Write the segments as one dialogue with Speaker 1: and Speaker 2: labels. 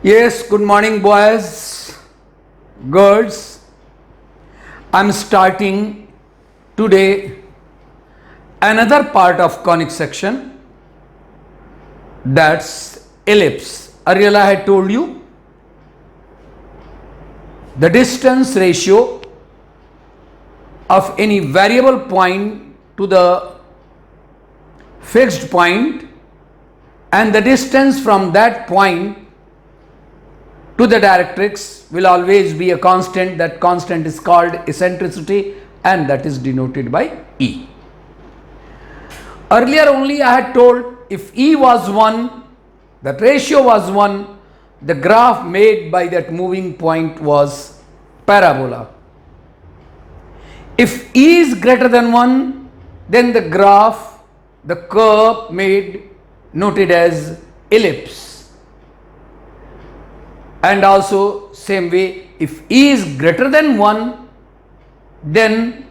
Speaker 1: Yes, good morning, boys, girls. I'm starting today another part of conic section, that's ellipse. Earlier I had told you the distance ratio of any variable point to the fixed point and the distance from that point to the directrix will always be a constant. That constant is called eccentricity and that is denoted by E. Earlier only I had told if E was 1, that ratio was 1, the graph made by that moving point was parabola. If E is greater than 1, then the graph, the curve made noted as ellipse. And also same way, if E is greater than 1, then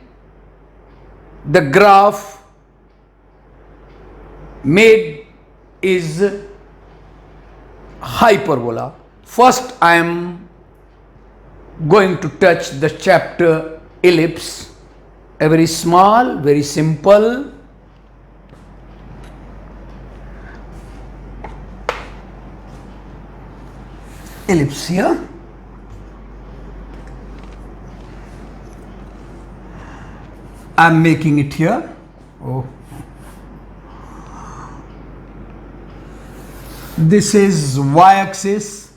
Speaker 1: the graph made is hyperbola. First I am going to touch the chapter ellipse, a very small, very simple ellipse here. I am making it here. Oh. This is y-axis,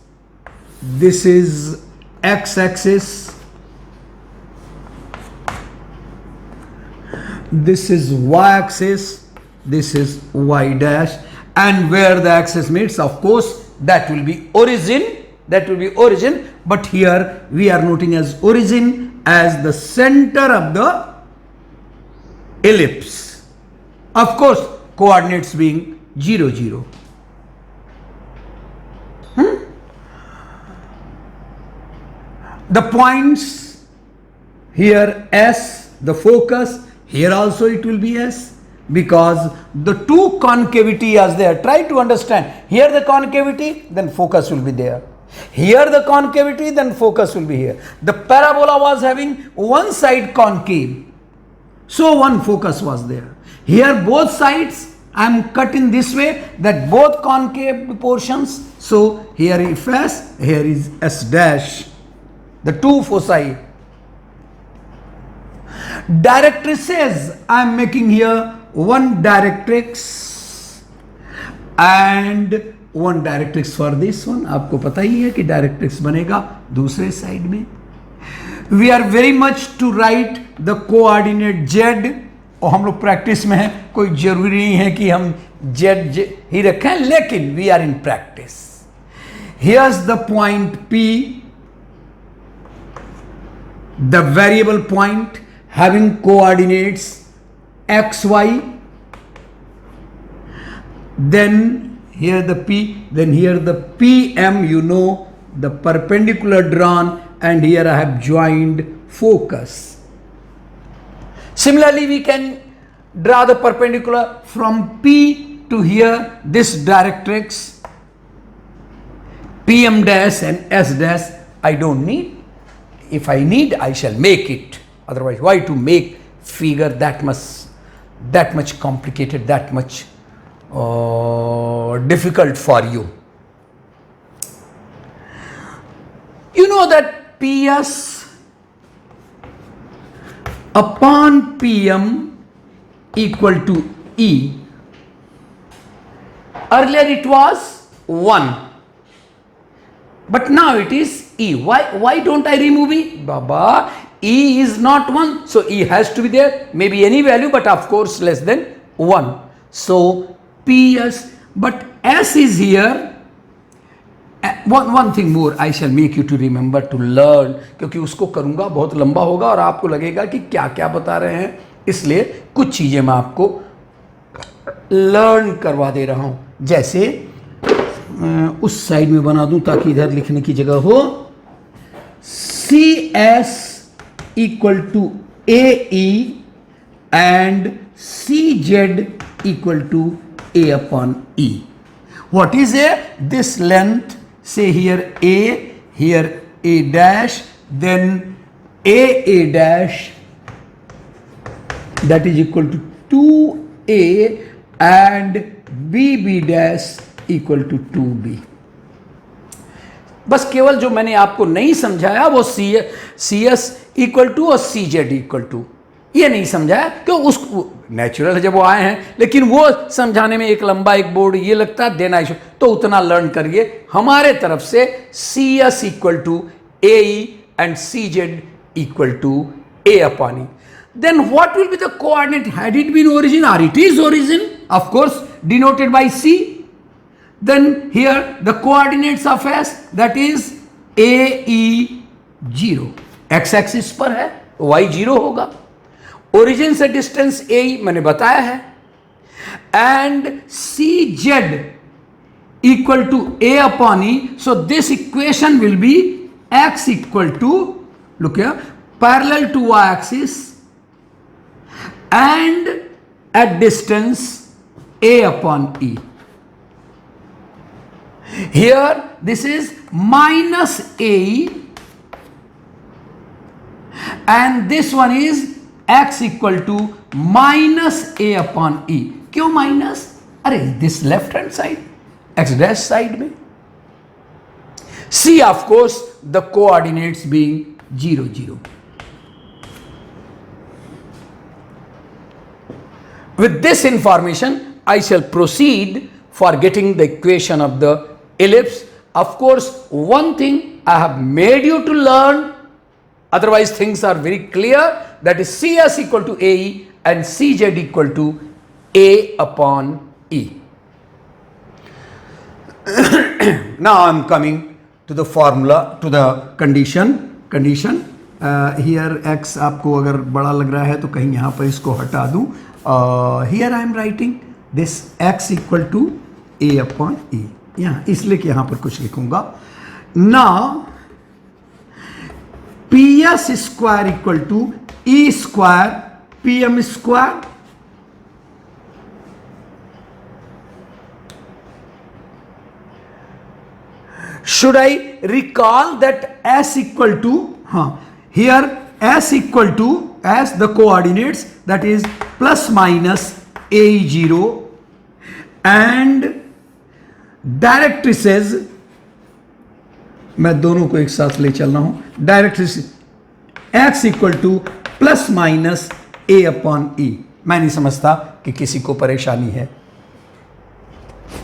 Speaker 1: this is x-axis, this is y-axis, this is y dash, and where the axis meets, of course, that will be origin, but here we are noting as origin as the center of the ellipse. Of course, coordinates being 0, 0. The points here S, the focus, here also it will be S, because the two concavity is there. Try to understand. Here the concavity, then focus will be there. Here the concavity, then focus will be here. The parabola was having one side concave, so one focus was there. Here both sides I am cut in this way that both concave portions, so here is S, here is S dash, the two foci. Directrices, I am making here one directrix and one directrix for this one. आपको पता ही है कि directrix बनेगा दूसरे side में. We are very much to write the coordinate Z, और हम लोग प्रैक्टिस में हैं, कोई जरूरी नहीं है कि हम Z ही रखें, लेकिन we are in practice. Here's the point P, the variable point having coordinates x, y, then here the P, then here the PM, you know, the perpendicular drawn, and here I have joined focus. Similarly, we can draw the perpendicular from P to here, this directrix, PM dash and S dash. I don't need. If I need, I shall make it. Otherwise, why to make figure that much complicated, that much difficult for you? You know that PS upon PM equal to E. Earlier it was 1. But now it is E. Why don't I remove E? Baba, E is not 1. So E has to be there. Maybe any value, but of course less than 1. So PS, but S is here. One thing more I shall make you to remember, to learn, क्योंकि उसको करूँगा बहुत लंबा होगा और आपको लगेगा कि क्या क्या बता रहे हैं, इसलिए कुछ चीज़ें मैं आपको लर्न करवा दे रहा हूँ. जैसे उस साइड में बना दूं ताकि इधर लिखने की जगह हो. CS equal to AE and CZ equal to A upon E. What is A? This length say here A dash, then A dash, that is equal to 2A, and B dash equal to 2B. बस केवल जो मैंने आपको नहीं समझाया वो C S equal to और सी Z equal to, ये नहीं समझाया क्यों, उसको नेचुरल है जब वो आए हैं, लेकिन वो समझाने में एक लंबा एक बोर्ड ये लगता है देना, तो उतना लर्न करिए। हमारे तरफ से C S equal to a and C Z equal to a upon e. Then what will be the coordinate? Had it been origin, or it is origin, of course denoted by C. Then here the coordinates of S, that is AE 0, x axis पर है, y 0 होगा. Origin से distance AE मैंने बताया है, and CZ equal to A upon E. So this equation will be x equal to, look here, parallel to y axis and at distance A upon E. Here this is minus AE and this one is x equal to minus A upon E. क्यों minus? अरे this left hand side, x dash side में. C of course the coordinates being 0 0. With this information, I shall proceed for getting the equation of the ellipse. Of course, one thing I have made you to learn, otherwise things are very clear, that is CS equal to AE and CZ equal to A upon E. Now I am coming to the formula, to the condition. Here x आपको अगर बड़ा लग रहा है तो कहीं यहाँ पर इसको हटा दूँ. Here I am writing this x equal to A upon E. यहाँ इसलिए कि यहाँ पर कुछ लिखूंगा. Now PS square equal to E square PM square. Should I recall that S equal to, here S equal to, as the coordinates, that is plus minus A0 and directrices, मैं दोनों को एक साथ ले चल रहा हूं, डायरेक्ट्रिस x equal to plus minus A upon E. मैं नहीं समझता कि किसी को परेशानी है.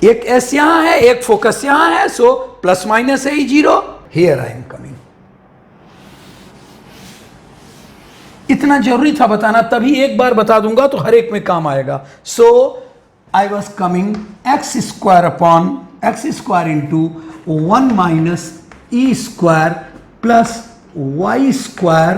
Speaker 1: एक S यहां है, एक फोकस यहां है, so plus minus A0. Here I am coming. इतना जरूरी था बताना, तभी एक बार बता दूंगा तो हर एक में काम आएगा. So I was coming x square into 1 minus e square plus y square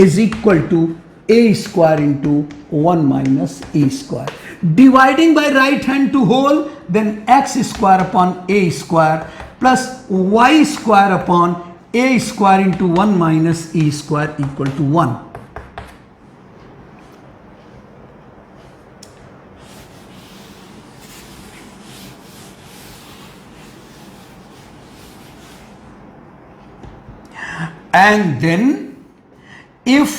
Speaker 1: is equal to a square into 1 minus e square. Dividing by right hand to whole, then x square upon a square plus y square upon a square into 1 minus e square equal to 1. And then if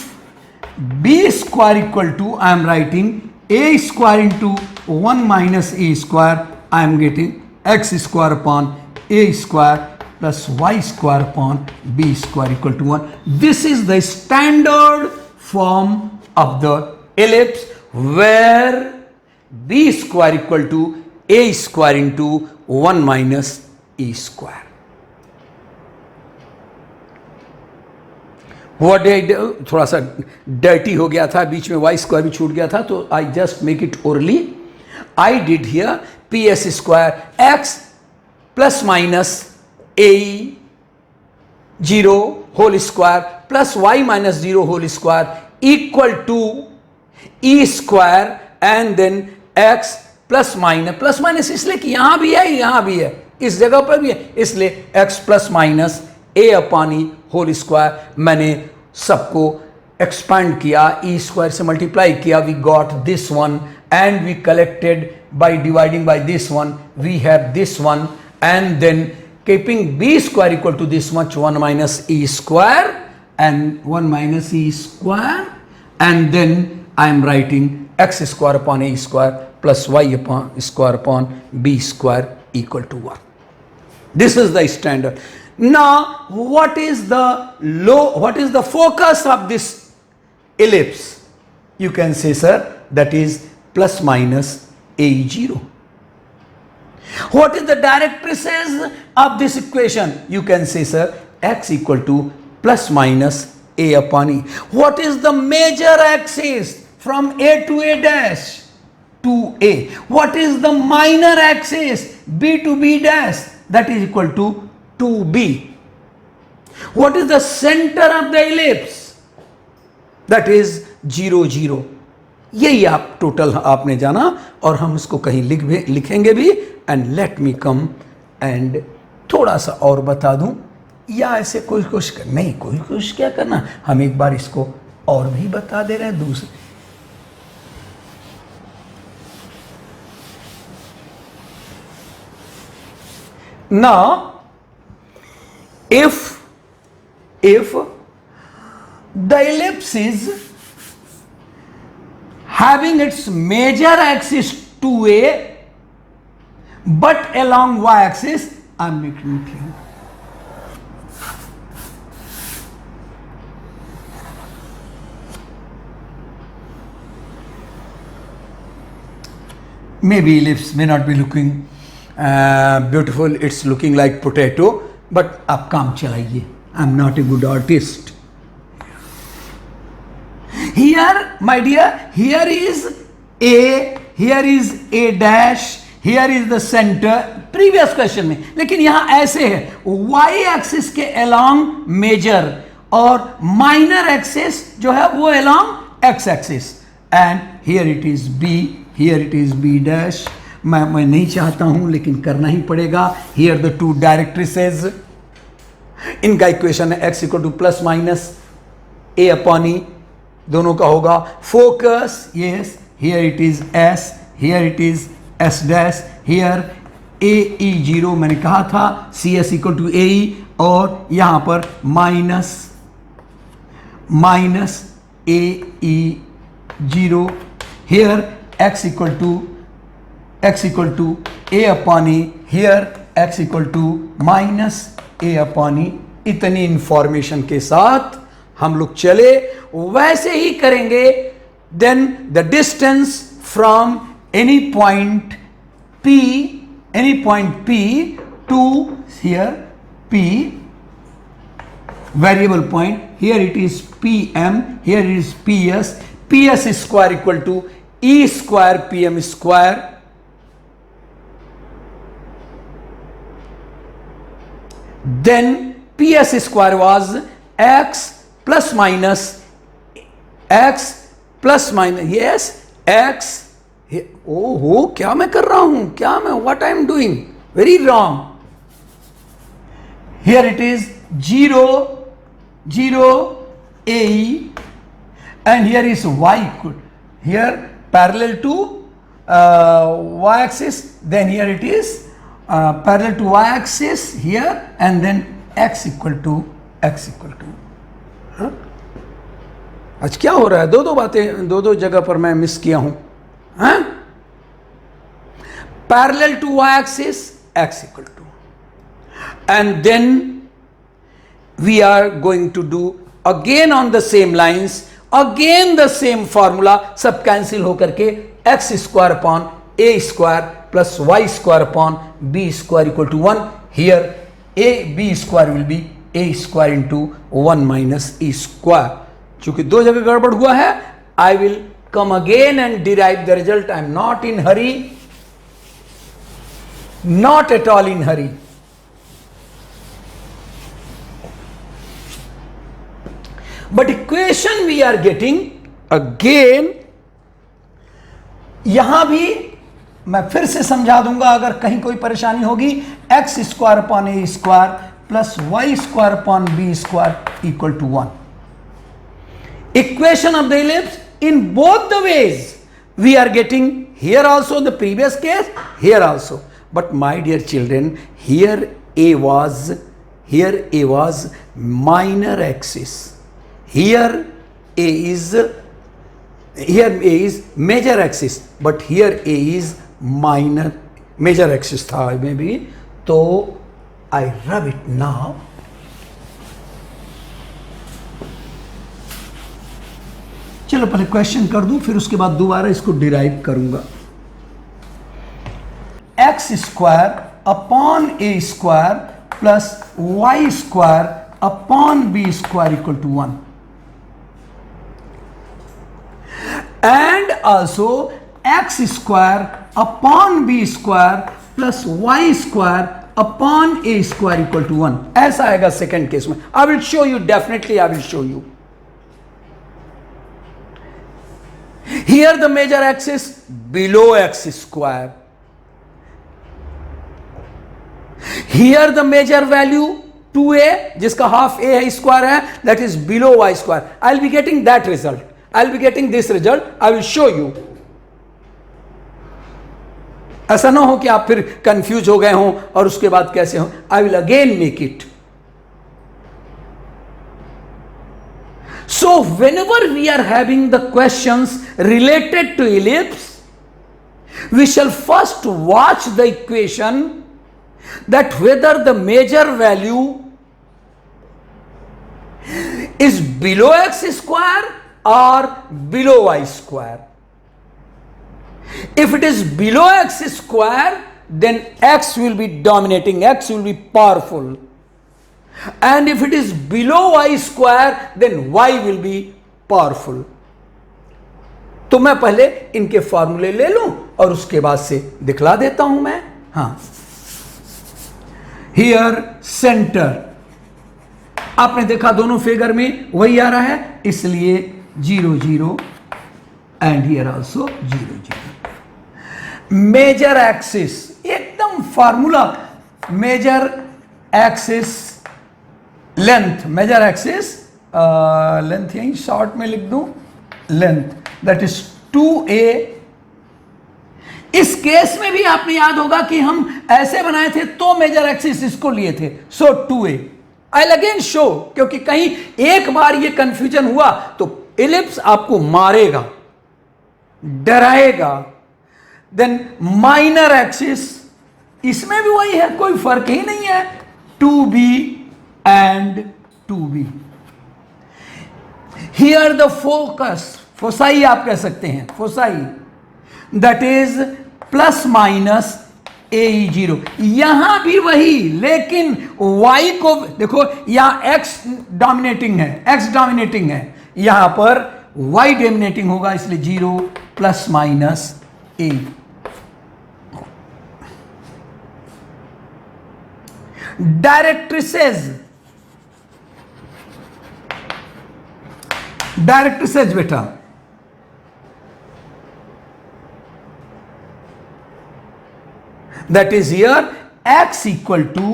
Speaker 1: b square equal to, I am writing a square into 1 minus e square, I am getting x square upon a square plus y square upon b square equal to 1. This is the standard form of the ellipse where b square equal to a square into 1 minus e square. What did I do? थोड़ा सा dirty हो गया था, बीच में y square भी छूट गया था, तो I just make it orally. I did here ps square x plus minus a 0 whole square plus y minus 0 whole square equal to e square and then x plus minus इसलिए कि यहाँ भी है, यहाँ भी है, इस जगह पर भी है, इसलिए x plus minus a upon e whole square. मैंने सबको एक्सपांड किया, e square से मल्टीप्लाई किया, we got this one and we collected by dividing by this one, we have this one and then keeping b square equal to this much 1 minus e square and 1 minus e square, and then I am writing x square upon a square plus y upon square upon b square equal to 1. This is the standard. Now what is the focus of this ellipse? You can say, sir, that is plus minus a0. What is the directrices of this equation? You can say, sir, x equal to plus minus a upon e. What is the major axis from a to a dash? To a. What is the minor axis b to b dash? That is equal to 2b. What is the center of the ellipse? That is 0 0. यही आप total आपने जाना और हम इसको कहीं लिखेंगे भी. And let me come and थोड़ा सा और बता दूं, या ऐसे कोई कोशिश कर नहीं, कोई कोशिश क्या करना, हम एक बार इसको और भी बता दे रहे हैं दूसरे. Now, if the ellipse is having its major axis 2a, but along y-axis, I am making it clear. Maybe ellipse may not be looking beautiful, it's looking like potato, but आप काम चलाइए. I'm not a good artist. Here, my dear, here is a dash, here is the center. Previous question में, लेकिन यहाँ ऐसे है, y axis के along major और minor axis जो है वो along x axis, and here it is b, here it is b dash. मैं नहीं चाहता हूं लेकिन करना ही पड़ेगा. Here the two directrices. इनका इक्वेशन है x equal to plus minus a upon e, दोनों का होगा. Focus, yes, here it is s, here it is s dash, here a e 0 मैंने कहा था, c S equal to a e, और यहां पर minus a e 0, here x equal to a upon e, here x equal to minus a upon e. इतनी information के साथ हम लोग चले, वैसे ही करेंगे. Then the distance from any point p to here p variable point, here it is pm, here it is ps square equal to e square pm square. Then ps square was x plus minus yes x. ओहो, क्या मैं कर रहा हूं, क्या मैं, what I am doing very wrong. Here it is 0 ae, and here is y equal, here parallel to y axis, then here it is parallel to y axis here, and then x equal to हाँ? आज क्या हो रहा है, दो बातें दो जगह पर मैं मिस किया हूं. हाँ? Parallel to y axis, x equal to, and then we are going to do again on the same lines, again the same formula, सब कैंसिल होकर के x square upon a square plus y square upon b square equal to 1. Here a b square will be a square into 1 minus e square. चूंकि दो जगह गड़बड़ हुआ है, I will come again and derive the result. I am not in hurry, not at all in hurry. But equation we are getting again. यहां भी मैं फिर से समझा दूंगा अगर कहीं कोई परेशानी होगी. x square upon a square plus y square upon b square equal to 1. Equation of the ellipse in both the ways we are getting, here also the previous case, here also. But my dear children, here A was minor axis. Here A is major axis, but here A is major axis था maybe. तो I rub it now. चलो पहले question कर दूं, फिर उसके बाद दोबारा इसको डिराइव करूंगा. x square upon a square plus y square upon b square equal to 1. And also x square upon b square plus y square upon a square equal to 1. ऐसा आएगा सेकेंड केस में. I will show you, definitely I will show you. Here the major axis below x square. Here the major value 2a, जिसका half a है square है, that is below y square. I'll be getting that result. I'll be getting this result. I will show you. ऐसा ना हो कि आप फिर confuse हो गए हों और उसके बाद कैसे हो. I will again make it. So whenever we are having the questions related to ellipse, we shall first watch the equation that whether the major value is below x square or below y square. If it is below x square, then x will be dominating, x will be powerful. And if it is below y square, then y will be powerful. तो मैं पहले इनके फॉर्मूले ले लूं और उसके बाद से दिखला देता हूं मैं. हाँ, हियर सेंटर आपने देखा दोनों फिगर में वही आ रहा है, इसलिए 0 0 and here also 0 0. Major axis एकदम formula. Major axis length, major axis length यहीं शॉर्ट में लिख दूं, लेंथ दैट इज 2a. इस केस में भी आपने याद होगा कि हम ऐसे बनाए थे तो मेजर एक्सिस इसको लिए थे. सो 2a. आई अगेन शो, क्योंकि कहीं एक बार ये कंफ्यूजन हुआ तो इलिप्स आपको मारेगा, डराएगा. देन माइनर एक्सिस, इसमें भी वही है, कोई फर्क ही नहीं है. 2b and 2b. Here the focus, foci आप कह सकते हैं, foci, that is plus minus AE0. यहां भी वही, लेकिन y को देखो, यहां x डोमिनेटिंग है, x डोमिनेटिंग है, यहां पर y डोमिनेटिंग होगा, इसलिए 0 प्लस माइनस A. डायरेक्ट्रिसेस बेटा, that is here x equal to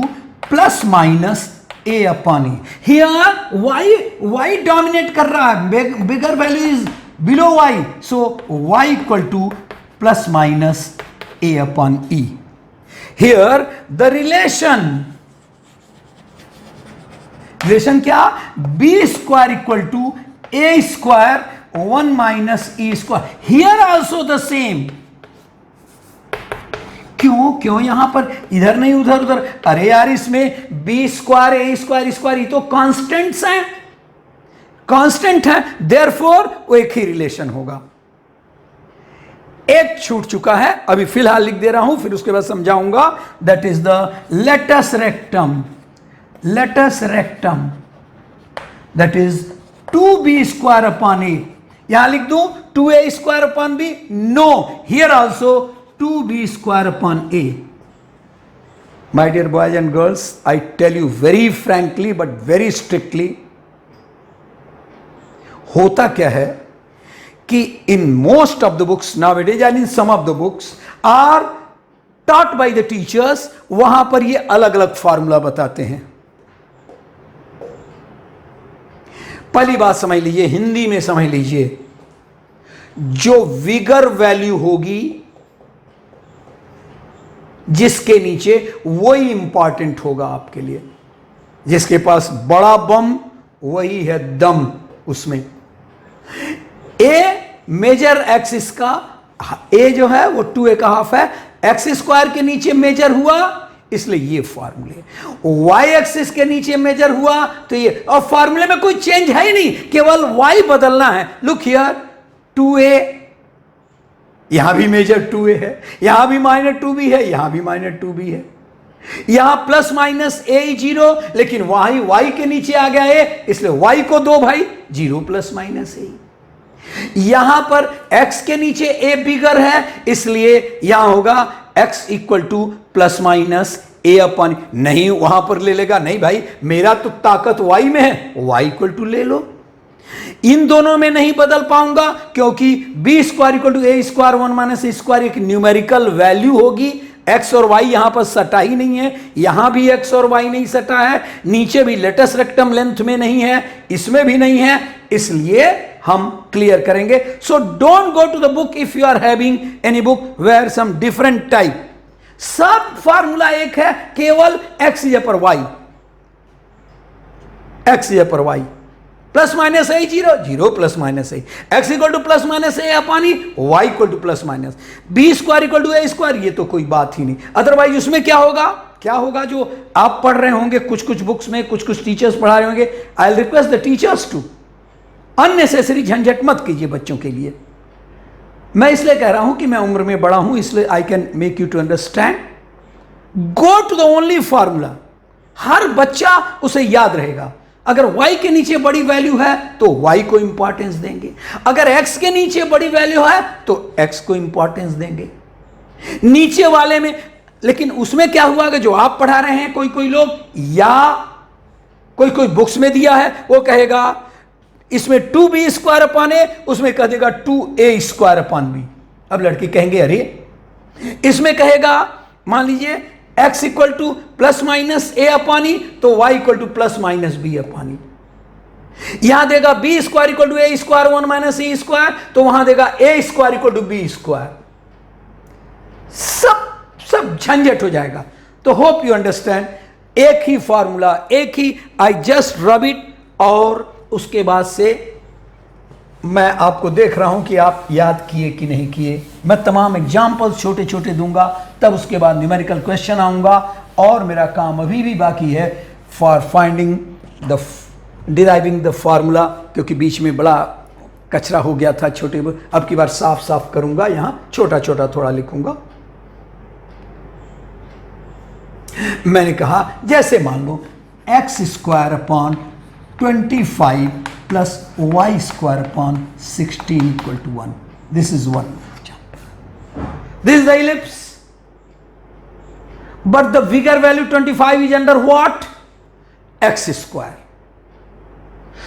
Speaker 1: plus minus a upon e. Here y dominate कर रहा है, bigger value is below y, so y equal to plus minus a upon e. Here the relation क्या, b square equal to a square 1 minus e square. Here also the same. क्यों यहां पर इधर नहीं उधर उधर. अरे यार, इसमें b square a square square ये तो कांस्टेंट्स हैं, कांस्टेंट है, देयरफॉर वो एक ही रिलेशन होगा. एक छूट चुका है, अभी फिलहाल लिख दे रहा हूं, फिर उसके बाद समझाऊंगा. That is the latus rectum. Latus rectum that is 2b square upon a. यहां लिख दूं 2a square upon b. No, here also 2b square upon a. My dear boys and girls, I tell you very frankly but very strictly, होता क्या है कि in most of the books nowadays and in some of the books are taught by the teachers, वहां पर ये अलग अलग formula बताते हैं. पहली बात समझ लीजिए, हिंदी में समझ लीजिए, जो विगर वैल्यू होगी जिसके नीचे वही इंपॉर्टेंट होगा आपके लिए। जिसके पास बड़ा बम वही है दम उसमें। ए मेजर एक्सिस का, ए जो है वो 2a का हाफ है, एक्स स्क्वायर के नीचे मेजर हुआ इसलिए ये फॉर्मूले, वाई एक्सिस के नीचे मेजर हुआ तो ये, और फॉर्मूले में कोई चेंज है ही नहीं, केवल वाई बदलना है। लुक हियर 2a, यहां भी मेजर 2a है, यहां भी -2b है, यहां भी -2b है, यहां प्लस माइनस a 0, लेकिन वाई वाई के नीचे आ गया है इसलिए वाई को दो भाई 0 + -a। यहां पर x के नीचे a बिगर है इसलिए यहां होगा x = ±a/, नहीं वहां पर ले लेगा, नहीं भाई मेरा तो ताकत y में है, y = ले लो। इन दोनों में नहीं बदल पाऊंगा क्योंकि b² = a² 1 - a² एक न्यूमेरिकल वैल्यू होगी। x और y यहां पर सटा ही नहीं है, यहां भी x और y नहीं सटा है, नीचे भी लेटस रेक्टम लेंथ में नहीं है, इसमें भी नहीं है, इसलिए हम क्लियर करेंगे। So don't go to the book if you are having any book where some different type. सब फार्मूला एक है, केवल x पर y, x पर y ±a 0 0 ±a, x = ±a/, y = ±, b² = a², ये तो कोई बात ही नहीं। अदरवाइज उसमें क्या होगा, क्या होगा जो आप पढ़ रहे होंगे, कुछ कुछ बुक्स में कुछ टीचर्स पढ़ा रहे होंगे। I will request the teachers to unnecessary झंझट मत कीजिए बच्चों के लिए। मैं इसलिए कह रहा हूं कि मैं उम्र में बड़ा हूं, इसलिए I can make you to understand. Go to the only formula, हर बच्चा उसे याद रहेगा। अगर y के नीचे बड़ी वैल्यू है तो y को इंपॉर्टेंस देंगे, अगर x के नीचे बड़ी वैल्यू है तो x को इंपॉर्टेंस देंगे नीचे वाले में। लेकिन उसमें क्या हुआ कि जो आप पढ़ा रहे हैं, कोई कोई लोग या कोई बुक्स में दिया है वो कहेगा इसमें 2b²/a, उसमें कह देगा 2a²/b। अब लड़के कहेंगे अरे, इसमें कहेगा मान लीजिए x = ±a/, तो y = ±b/। यहां देगा b² = a² 1 - a², तो वहां देगा a² = b²। सब झंझट हो जाएगा। तो होप यू अंडरस्टैंड, एक ही फॉर्मूला, एक ही, आई जस्ट रब इट, और उसके बाद से मैं आपको देख रहा हूं कि आप याद किए कि नहीं किए। मैं तमाम एग्जाम्पल्स छोटे छोटे दूंगा, तब उसके बाद न्यूमेरिकल क्वेश्चन आऊंगा, और मेरा काम अभी भी बाकी है for finding the deriving the formula, क्योंकि बीच में बड़ा कचरा हो गया था छोटे। अब की बार साफ साफ करूंगा, यहां छोटा छोटा थोड़ा लिखूंगा। मैंने कहा जैसे मान लो x² / 25 + y² / 16 = 1. This is one example. This is the ellipse, but the bigger value 25 is under what? x².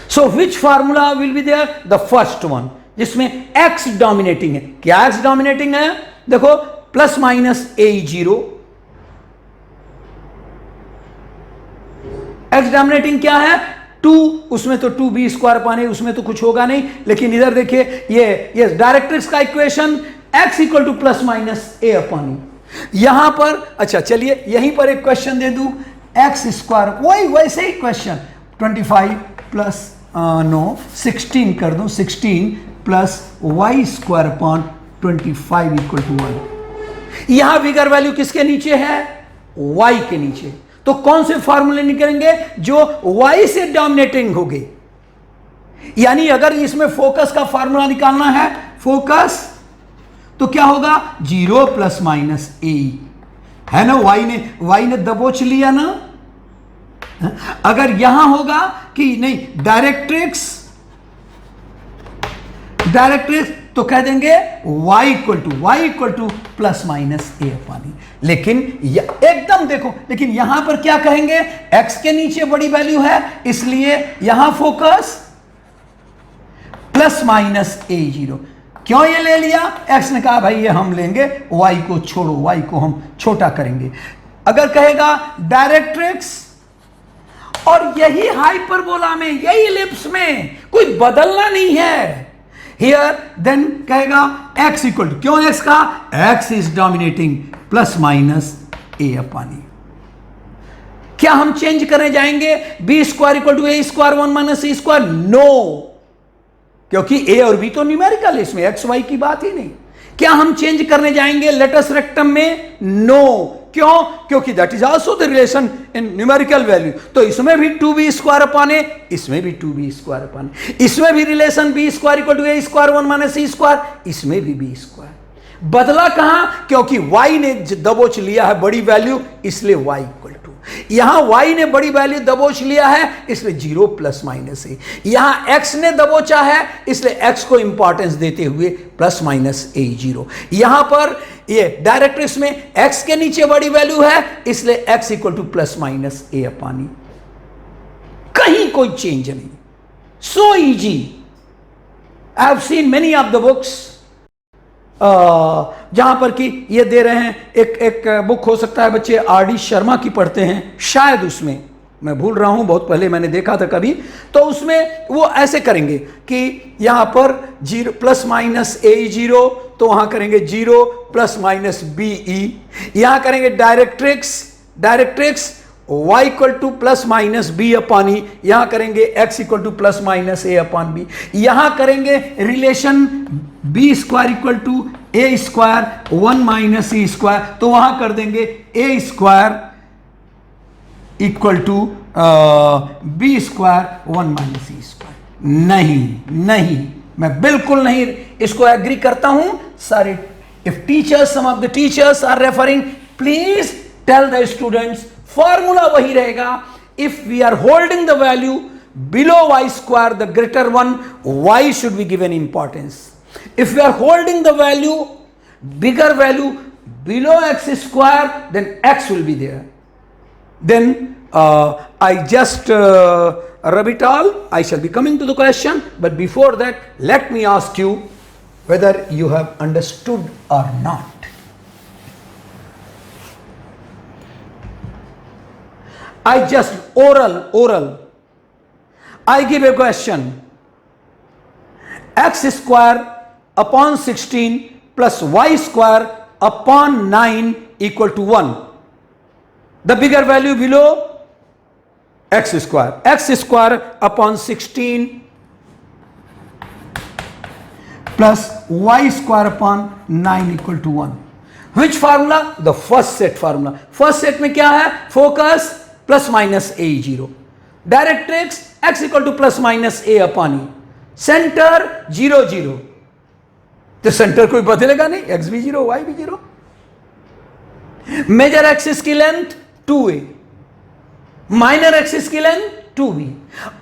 Speaker 1: So which formula will be there? The first one, जिसमें x डोमिनेटिंग है। क्या x डोमिनेटिंग है? देखो ±a0। x dominating क्या है? 2, उसमें तो 2b²/a, उसमें तो कुछ होगा नहीं। लेकिन इधर देखिए, ये डायरेक्ट्रिक्स का इक्वेशन x = ±a/, यहां पर। अच्छा चलिए यहीं पर एक क्वेश्चन दे दूं, x², वही वैसे ही क्वेश्चन, 25 प्लस 16 कर दूं, 16 + y² / 25 = 1। यहां बिगर वैल्यू किसके नीचे है? y के नीचे। तो कौन से फार्मूले निकलेंगे? जो y से डोमिनेटिंग होंगे। यानी अगर इसमें फोकस का फार्मूला निकालना है, फोकस, तो क्या होगा? 0 ± a है ना, y ने दबोच लिया ना। अगर यहां होगा कि नहीं डायरेक्ट्रिक्स, तो कह देंगे y = ±a/। लेकिन एकदम देखो, लेकिन यहां पर क्या कहेंगे? x के नीचे बड़ी वैल्यू है, इसलिए यहां फोकस ±a0। क्यों ये ले लिया? x ने कहा भाई ये हम लेंगे, y को छोड़ो, y को हम छोटा करेंगे। अगर कहेगा डायरेक्ट्रिक्स, और यही हाइपरबोला में, यही इलिप्स में कोई बदलना नहीं है। हियर देन कहेगा x = क्यों x का? x is dominating ±a a upon e. क्या हम चेंज करने जाएंगे b square equal to a square 1 minus a square? No, क्योंकि ए और बी तो न्यूमेरिकल है, इसमें एक्स वाई की बात ही नहीं। क्या हम चेंज करने जाएंगे लेटस रेक्टम में? नो। क्यों? क्योंकि that is also the relation in numerical value. तो इसमें भी 2b स्क्वायर अपॉन ए, इसमें भी 2b स्क्वायर अपॉन ए, इसमें भी relation b square equal to a square 1 minus a square, इसमें भी बी स्क्वायर। बदला कहां? क्योंकि y ने दबोच लिया है बड़ी वैल्यू, इसलिए y इक्वल टू, यहां y ने बड़ी वैल्यू दबोच लिया है इसलिए 0 प्लस माइनस ए, यहां x ने दबोचा है इसलिए x को इंपॉर्टेंस देते हुए प्लस माइनस ए 0। यहां पर ये डायरेक्ट्रिक्स में x के नीचे बड़ी वैल्यू है इसलिए x equal to plus minus a upon e. कहीं कोई चेंज नहीं, so easy. I have seen many of the books जहां पर कि ये दे रहे हैं, एक बुक हो सकता है बच्चे आर.डी. शर्मा की पढ़ते हैं शायद, उसमें मैं भूल रहा हूं, बहुत पहले मैंने देखा था कभी, तो उसमें वो ऐसे करेंगे कि यहां पर 0 प्लस माइनस ए 0, तो वहां करेंगे 0 प्लस माइनस बी ई, यहां करेंगे directrix y equal to plus minus b upon e, यहां करेंगे x equal to plus minus a upon b, यहां करेंगे relation b square equal to a square 1 minus e square, तो वहां कर देंगे a square equal to b square 1 minus e square. नहीं, मैं बिल्कुल नहीं इसको एग्री करता हूं। सारे if teachers, some of the teachers are referring, please tell the students formula वही रहेगा। If we are holding the value below y square the greater one, y should be given importance. If we are holding the value bigger value below x square, then x will be there. Then I just rub it all. I shall be coming to the question, but before that, let me ask you whether you have understood or not. I just oral. I give a question. X square upon 16 plus y square upon 9 equal to 1. The bigger value below x square. X square upon 16 plus y square upon 9 equal to 1. Which formula? The first set formula. First set में क्या है? Focus plus minus a 0. Directrix x equal to plus minus a upon e. Center 0 0. तो centre कोई बदलेगा नहीं, x भी 0 y भी 0. Major axis की लेंथ 2a, माइनर एक्सिस की लेंथ 2b.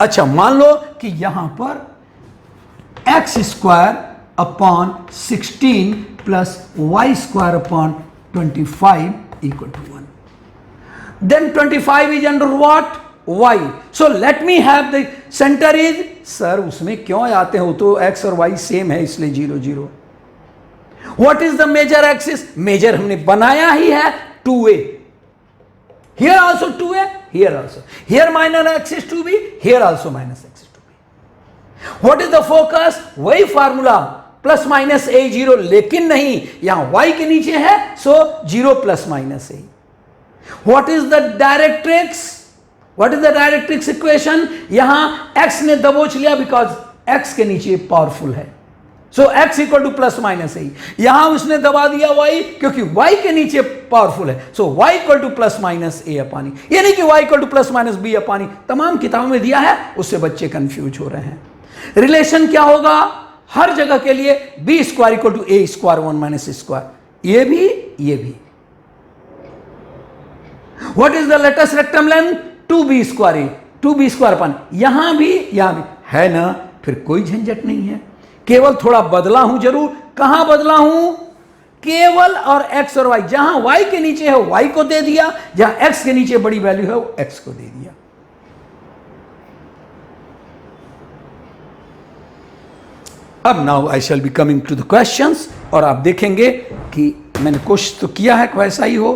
Speaker 1: अच्छा, मान लो कि यहां पर x square upon 16 plus y square upon 25 equal to 1. Then 25 is under what? Y. So let me have the center is, sir उसमें क्यों आते हो, तो x और y सेम है इसलिए 0 0. What is the major axis? Major हमने बनाया ही है 2a. Here also 2a, here also. Here minor axis 2b, here also minus axis 2b. What is the focus? वही फार्मूला प्लस माइनस a 0, लेकिन नहीं, यहां y के नीचे है, so 0 plus minus a. What is the directrix? What is the directrix equation? यहां x ने दबोच लिया because x के नीचे पावरफुल है, so x equal to plus minus a. यहां उसने दबा दिया y क्योंकि y के नीचे पावरफुल है, so y equal to plus minus a upon e. ये नहीं कि y equal to plus minus b upon e, तमाम किताबों में दिया है, उससे बच्चे कंफ्यूज हो रहे हैं. रिलेशन क्या होगा हर जगह के लिए? B square equal to a square 1 minus square, ये भी. What is the latest rectum length? 2b square a, 2b square अपन यहां भी है ना, फिर कोई झंझट नहीं है. केवल थोड़ा बदला हूं जरूर. कहां बदला हूं? केवल और x और y, जहां y के नीचे है y को दे दिया, जहां x के नीचे बड़ी वैल्यू है वो x को दे दिया. अब now I shall be coming to the questions, और आप देखेंगे कि मैंने कोशिश तो किया है कि वैसा ही हो,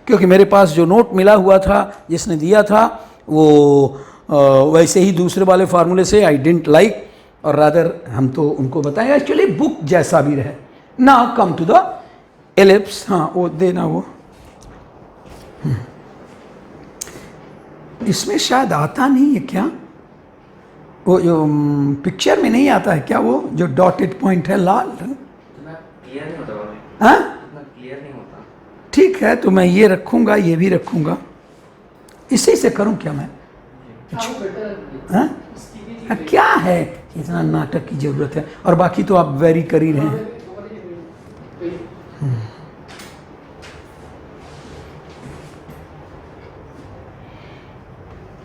Speaker 1: क्योंकि मेरे पास जो नोट मिला हुआ था जिसने दिया था वो वैसे ही दूसरे वाले फार्मूले से आई डिडंट लाइक, और रादर हम तो उनको बताएं एक्चुअली बुक जैसा भी रहे. Now come to the ellipse. हाँ वो देना, वो इसमें शायद आता नहीं है क्या, वो जो पिक्चर में नहीं आता है क्या, वो जो डॉटेड पॉइंट है लाल।
Speaker 2: क्लियर नहीं होता भाई,
Speaker 1: हाँ
Speaker 2: इतना क्लियर नहीं होता।
Speaker 1: ठीक है, तो मैं ये रखूंगा, ये भी रखूंगा, इसी से करूं क्या मैं? हाँ? क्या है, इतना नाटक की जरूरत है, और बाकी तो आप वेरी कर ही रहे हैं।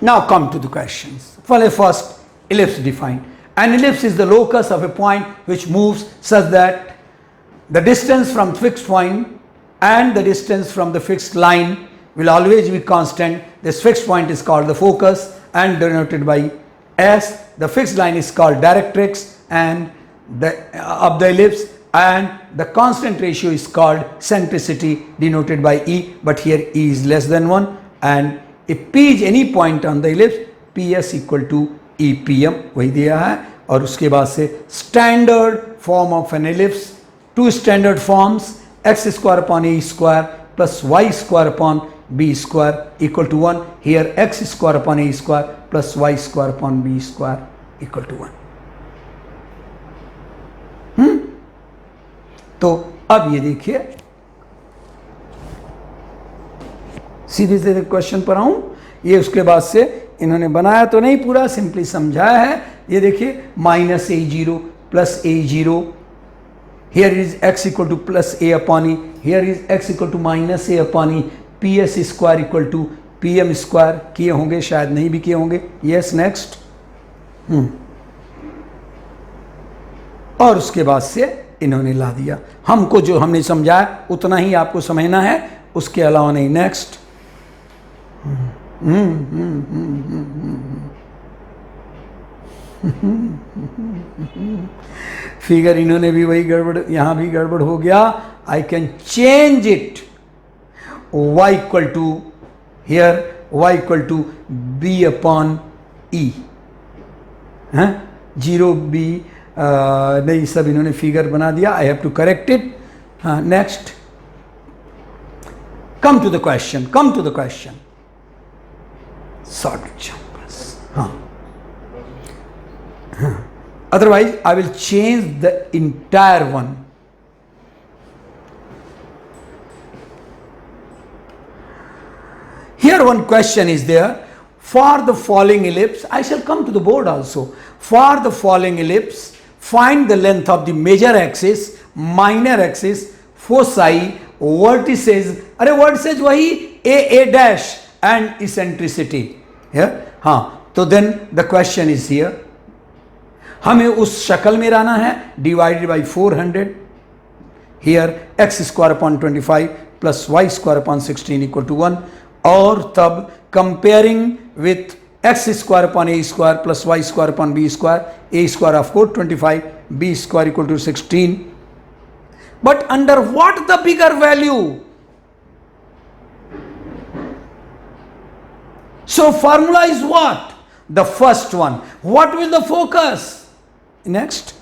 Speaker 1: Now come to the questions. First, ellipse defined. An ellipse is the locus of a point which moves such that the distance from fixed point and the distance from the fixed line will always be constant. This fixed point is called the focus and denoted by S. The fixed line is called directrix and of the ellipse, and the constant ratio is called centricity denoted by E, but here E is less than 1, and if P is any point on the ellipse, PS equal to EPM वही दिया है। और उसके बाद से standard form of an ellipse, two standard forms, x square upon a square plus y square upon b square equal to 1. Here x square upon a square plus y square upon b square equal to 1. तो अब ये देखिए, सीधे सीधे question पर आऊं। ये उसके बाद से इन्होंने बनाया तो नहीं पूरा, सिंपली समझाया है। ये देखिए minus a0 plus a0, here is x equal to plus a upon e, here is x equal to minus a upon e, p s square equal to p m square. किए होंगे, शायद नहीं भी किए होंगे। Yes, next. और उसके बाद से इन्होंने ला दिया। हमको जो हमने समझाया उतना ही आपको समझना है, उसके अलावा नहीं। नेक्स्ट। फिगर इन्होंने भी वही गड़बड़, यहां भी गड़बड़ हो गया। I can change it, y equal to here y equal to b upon e, है 0b, नहीं, सब इन्होंने फिगर बना दिया। I have to correct it. हाँ, next. Come to the question, come to the question. Short examples. हाँ, otherwise I will change the entire one. Here one question is there. For the following ellipse, I shall come to the board also. For the following ellipse, find the length of the major axis, minor axis, foci, vertices, अरे vertices वही a dash and eccentricity. Here, हाँ, तो then the question is here. हमें उस शक्ल में रहना है, divided by 400, here x square upon 25 plus y square upon 16 equal to 1, और तब comparing with x square upon a square plus y square upon b square, a square of course 25, b square equal to 16, but under what the bigger value? So formula is what? The first one. What will the focus? Next.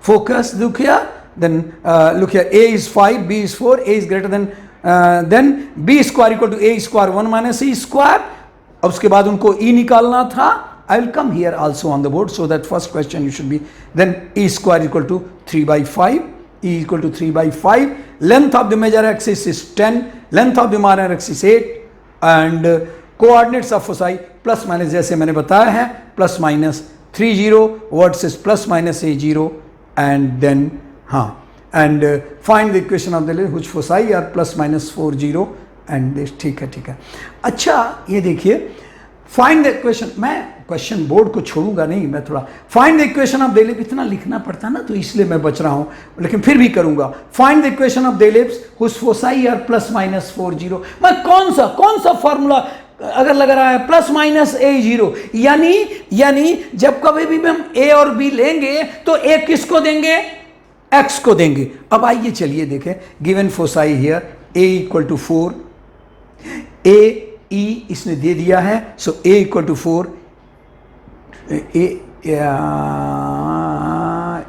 Speaker 1: Focus, look here. Then look here. A is 5, B is 4, A is greater than, then B square equal to A square 1 minus E square. अब उसके बाद उनको E निकालना था. I will come here also on the board, so that first question you should be, then E square equal to 3 by 5. E equal to 3 by 5. Length of the major axis is 10. Length of the minor axis 8. And coordinates of foci plus minus, जैसे मैंने बताया है, plus minus 30, versus plus minus a0, and then and find the equation of the which foci are plus minus 40 and this. ठीक है। अच्छा, ये देखिए, find the equation, मैं क्वेश्चन बोर्ड को छोड़ूंगा नहीं, मैं थोड़ा find the equation of the ellipse, इतना लिखना पड़ता ना, तो इसलिए मैं बच रहा हूं, लेकिन फिर भी करूंगा। Find the equation of the ellipse whose foci are plus minus 40। मैं कौन सा फॉर्मूला अगर लग रहा है प्लस माइनस a0, यानी जब कभी भी हम a और b लेंगे तो a किसको देंगे? x को देंगे। अब आइए चलिए देखें, given foci here a equal to 4, a e इसने दे दिया है, so a equal to 4, a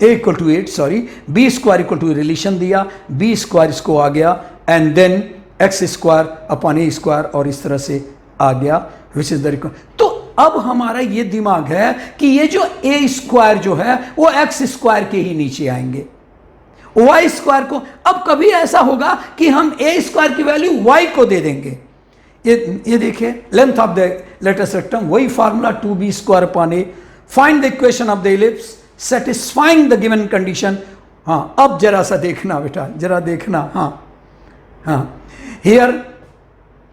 Speaker 1: equal to 8, sorry, b square equal to relation दिया, b स्क्वायर इसको आ गया, and then x square upon a square और इस तरह से आ गया, विच इज द रिक्वायर्ड। तो अब हमारा ये दिमाग है कि ये जो ए स्क्वायर जो है वो एक्स स्क्वायर के ही नीचे आएंगे, वाई स्क्वायर को। अब कभी ऐसा होगा कि हम ए स्क्वायर की वैल्यू वाई को दे देंगे। ये देखिए, length of the latus rectum, वही formula 2b square upon a, find the equation of the ellipse satisfying the given condition. हाँ, अब जरा सा देखना बेटा, जरा देखना। हाँ हियर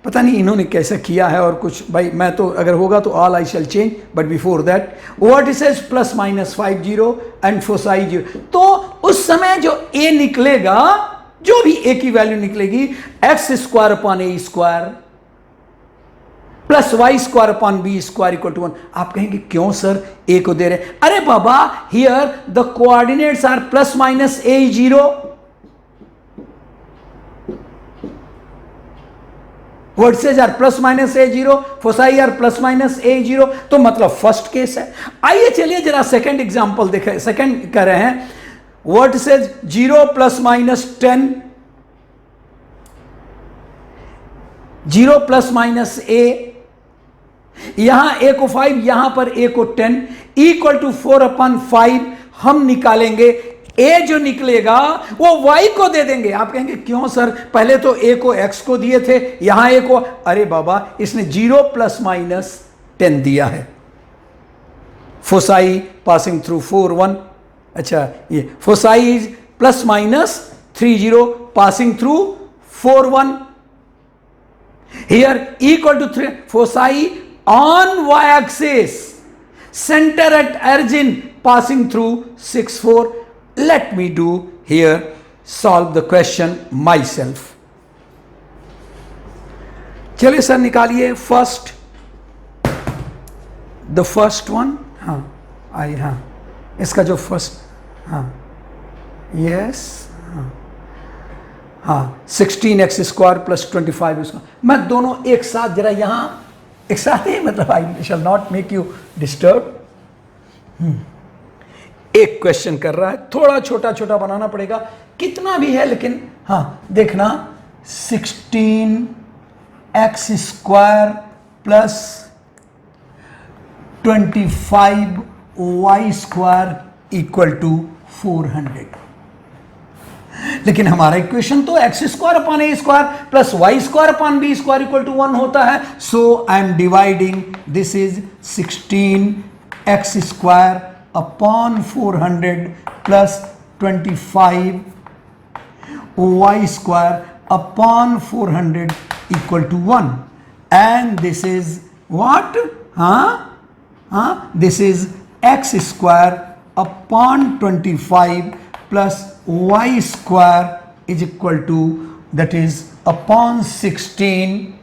Speaker 1: पता नहीं इन्होंने कैसा किया है, और कुछ भाई मैं तो अगर होगा तो all I shall change, but before that what is as plus minus 5 0 and foci 0। तो उस समय जो ए निकलेगा, जो भी ए की वैल्यू निकलेगी, x square upon a square plus y square upon b square equal to 1। आप कहेंगे क्यों सर ए को दे रहे? अरे बाबा, here the coordinates are plus minus a 0, versus are plus minus a 0, foci are plus minus a 0, तो मतलब फर्स्ट केस है। आइए चलिए जरा सेकंड एग्जांपल देखें। सेकंड कह रहे हैं versus 0 plus minus 10, 0 plus minus a, यहां ए को 5, यहां पर ए को 10, इक्वल टू 4 अपॉन 5। हम निकालेंगे, ए जो निकलेगा वो y को दे देंगे। आप कहेंगे क्यों सर, पहले तो a को x को दिए थे, यहां a को। अरे बाबा, इसने 0 प्लस माइनस 10 दिया है। फोसाई पासिंग थ्रू 4 1, अच्छा ये foci is plus minus 3 0 passing through 4 1, here equal to 3 foci on y axis, centre at origin passing through 6 4। Let me do here, solve the question myself। चलिए sir निकालिए first, the first one. हाँ इसका जो first, yes, 16x square plus 25 इसका। मैं दोनों एक साथ जरा यहां एक साथ ही, मतलब I shall not make you disturb. एक क्वेश्चन कर रहा है, थोड़ा छोटा छोटा बनाना पड़ेगा, कितना भी है लेकिन देखना, 16x square plus 25y square equal to 400। लेकिन हमारा इक्वेशन तो x square upon a square plus y square upon b square equal to 1 होता है। So I am dividing, this is 16x square upon 400 plus 25y square upon 400 equal to 1, and this is what? This is x square upon 25 plus y square is equal to, that is upon 16,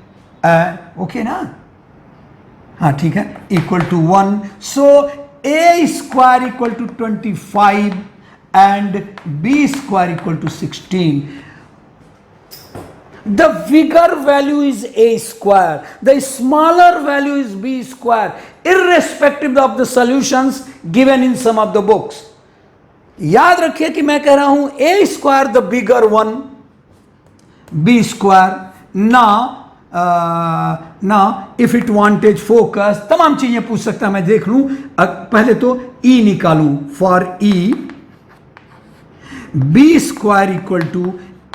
Speaker 1: okay ना? ठीक है, equal to 1. So a square equal to 25 and b square equal to 16. The bigger value is a square, the smaller value is b square, irrespective of the solutions given in some of the books. याद रखिए कि मैं कह रहा हूं a square the bigger one, b square ना if it vantage focus, तमाम चीजें पूछ सकता है, मैं देख लूं। पहले तो E निकालूं, for E b square equal to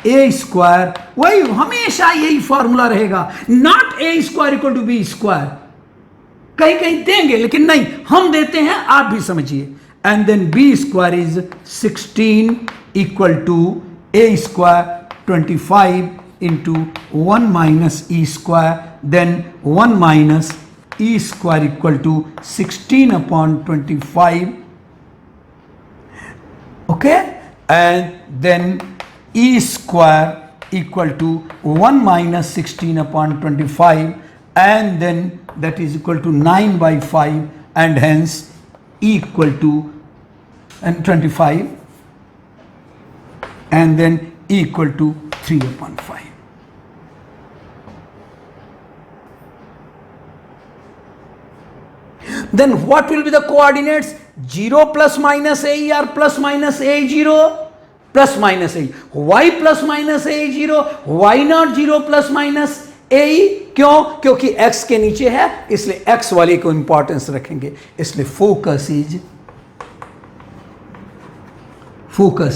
Speaker 1: a square, वही हमेशा यही फॉर्मूला रहेगा, not a square equal to b square. कहीं कहीं देंगे लेकिन नहीं, हम देते हैं, आप भी समझिए। And then b square is 16 equal to a square 25 into 1 minus e square, then 1 minus e square equal to 16 upon 25, okay, and then e square equal to 1 minus 16 upon 25, and then that is equal to 9 by 5, and hence e equal to and 25, and then e equal to 3 upon 5. Then what will be the coordinates? 0 plus minus a or plus minus a 0? Plus minus a, y plus minus a zero, y not zero plus minus a, क्यों? क्योंकि x के नीचे है, इसलिए x वाले को importance रखेंगे, इसलिए focus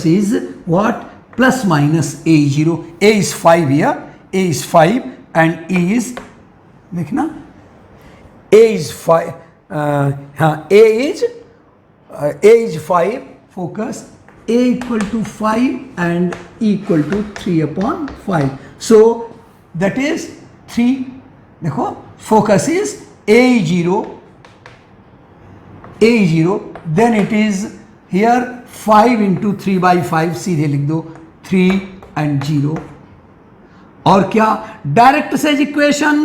Speaker 1: is what? Plus minus a zero, a is 5 here, a is 5 and a is, देखना, ए इज 5, हाँ, a is 5, focus a equal to 5 and equal to 3/5, so that is 3, देखो focus is a0, then it is here 5 into 3/5, सीधे लिख दो 3 and 0, और क्या? Directrices equation,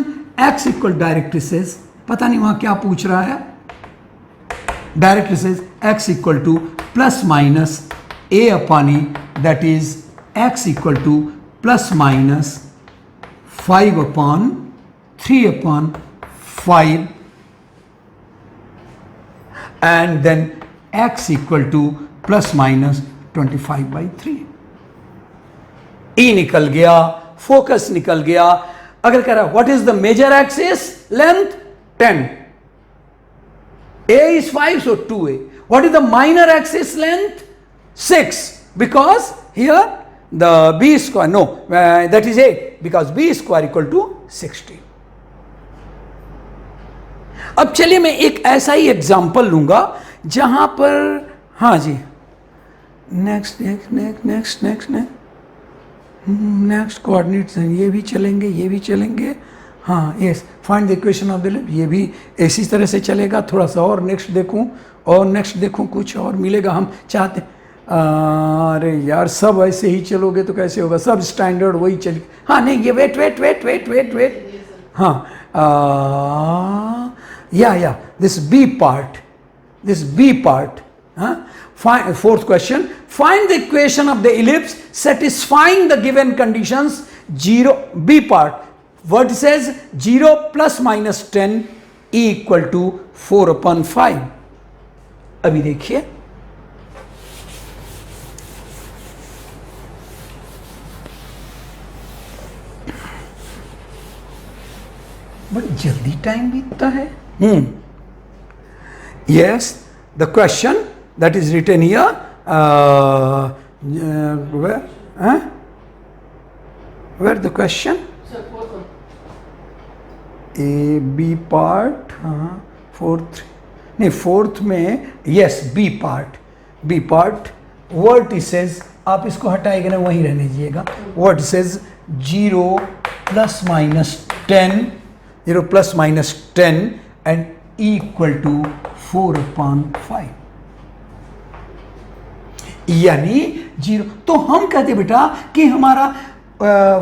Speaker 1: x equal directrices, पता नहीं वहां क्या पूछ रहा है, directrices x equal to plus minus a upon e, that is x equal to plus minus 5 upon 3/5, and then x equal to plus minus 25/3. E निकल गया, फोकस निकल गया. अगर कह रहा what is the major axis length? 10, a is 5, so 2a. What is the minor axis length? 6, because here the b square, no, that is 8, because b square equal to 60. अब चलिए मैं एक ऐसा ही एग्जांपल लूंगा जहां पर, हाँ जी, नेक्स्ट कोऑर्डिनेट्स, ये भी चलेंगे, हाँ, yes, find the equation of the lift, ये भी इसी तरह से चलेगा. थोड़ा सा और नेक्स्ट देखूं, कुछ और मिलेगा. हम चाहते, अरे यार, सब ऐसे ही चलोगे तो कैसे होगा? सब स्टैंडर्ड वही चल, हाँ, नहीं, ये वेट, हाँ, या दिस बी पार्ट, हाँ. Fourth question, find the equation of the ellipse satisfying the given conditions. 0, B part, vertices 0 plus minus 10 E equal to 4/5. अभी देखिए, बड़ी जल्दी टाइम बीतता है. Yes, the question that is written here, where the question? A, B part, हाँ, fourth में, yes, B part, vertices, आप इसको हटाएंगे ना, वहीं रहने दीजिएगा, vertices 0 plus minus 10 and equal to 4/5, यानी 0. तो हम कहते बेटा कि हमारा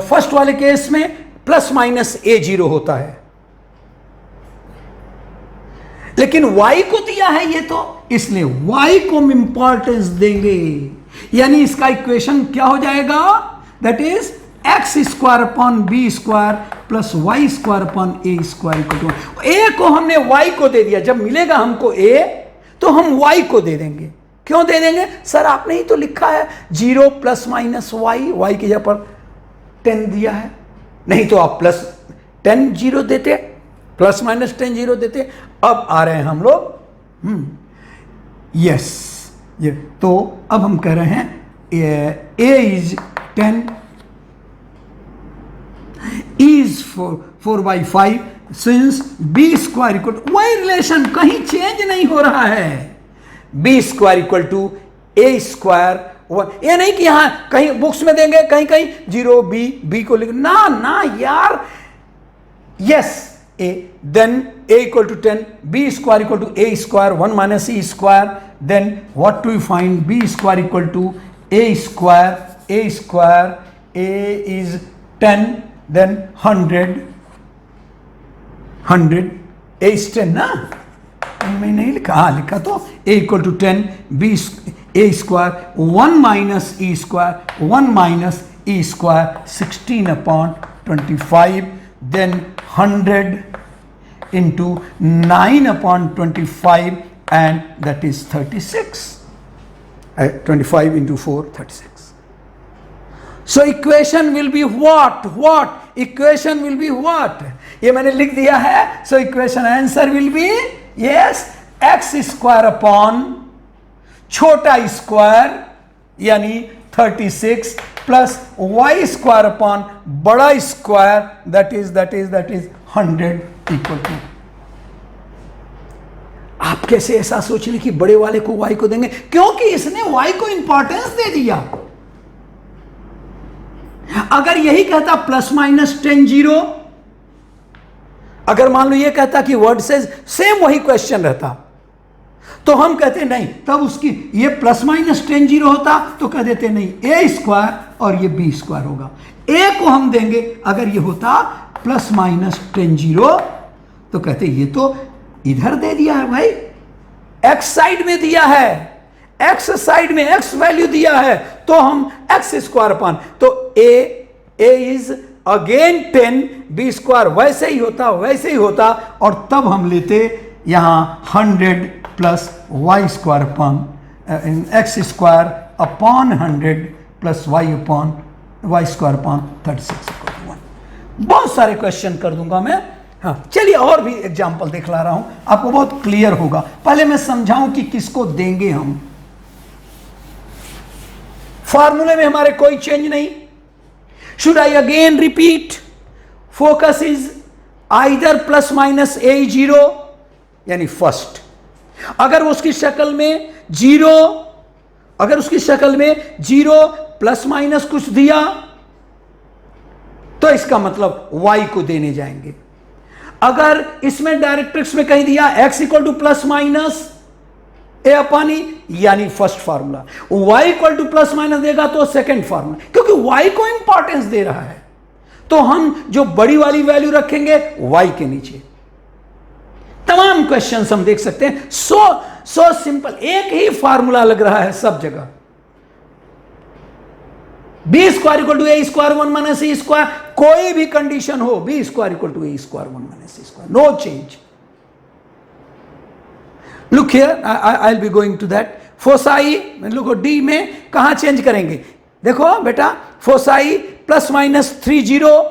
Speaker 1: फर्स्ट वाले केस में प्लस माइनस a0 होता है, लेकिन y को दिया है ये, तो इसलिए y को हम इंपॉर्टेंस देंगे, यानी इसका इक्वेशन क्या हो जाएगा? That is x square upon b square plus y square upon a square equal to, a को हमने y को दे दिया, जब मिलेगा हमको a तो हम y को दे देंगे. क्यों दे देंगे? सर आपने ही तो लिखा है 0 प्लस माइनस वाई की जगह पर 10 दिया है, नहीं तो आप प्लस 10 0 देते, प्लस माइनस 10 0 देते. अब आ रहे हैं हम लोग, यस, ये तो अब हम कह रहे हैं a is 10, E is 4/5, since b square equal to, वही रिलेशन कहीं चेंज नहीं हो रहा है, b square equal to a square. ये नहीं कि यहां कहीं बुक्स में देंगे, कहीं 0 b को लिख, ना यार, yes, a, then a equal to 10, b square equal to a square, 1 minus e square, then what do we find? b square equal to a square, a is 10, then 100, a is 10 ना, मैं नहीं लिखा, हाँ लिखा तो, a equal to 10, b a square, 1 minus e square, 1 minus e square, 16/25, then 100 into 9/25, and that is 36. 25 into 4, 36. So equation will be what equation will be what, ये मैंने लिख दिया है. So equation answer will be yes x square upon छोटा square यानी 36 plus y square upon बड़ा square that is 100 equal to. आप कैसे ऐसा सोच लें कि बड़े वाले को वाई को देंगे? क्योंकि इसने वाई को इंपॉर्टेंस दे दिया. अगर यही कहता प्लस माइनस 10 0, अगर मान लो ये कहता कि वर्ड से सेम वही क्वेश्चन रहता तो हम कहते नहीं, तब उसकी ये प्लस माइनस 10 0 होता तो कह देते नहीं ए स्क्वायर और ये बी स्क्वायर होगा. ए को हम देंगे अगर ये होता प्लस माइनस 10 0 तो कहते ये तो इधर दे दिया है भाई, एक्स साइड में दिया है, एक्स साइड में एक्स वैल्यू दिया है तो हम एक्स स्क्वायर अपॉन, तो a is again 10, b square वैसे ही होता और तब हम लेते यहां 100 plus y square upon x square upon 100 plus y square upon 36 equal 1. बहुत सारे क्वेश्चन कर दूंगा मैं. हाँ चलिए और भी एग्जाम्पल दिखला रहा हूं, आपको बहुत क्लियर होगा. पहले मैं समझाऊं कि किसको देंगे हम. फॉर्मूले में हमारे कोई चेंज नहीं. Should I again repeat? Focus is either plus minus a 0 यानी फर्स्ट. अगर उसकी शक्ल में जीरो प्लस माइनस कुछ दिया तो इसका मतलब y को देने जाएंगे. अगर इसमें डायरेक्ट्रिक्स में कहीं दिया x equal to plus minus a upon e यानी first formula, y equal to plus minus देगा तो सेकंड फार्मूला, क्योंकि y को इंपॉर्टेंस दे रहा है तो हम जो बड़ी वाली वैल्यू रखेंगे y के नीचे. तमाम क्वेश्चंस हम देख सकते हैं. सो सिंपल, एक ही फार्मूला लग रहा है सब जगह. B square equal to a square 1 minus a square, कोई भी कंडीशन हो b square equal to a square 1 minus a square, no change. Look here, I will be going to that. Foci लुको d में कहां change करेंगे? देखो बेटा, foci plus minus 3 0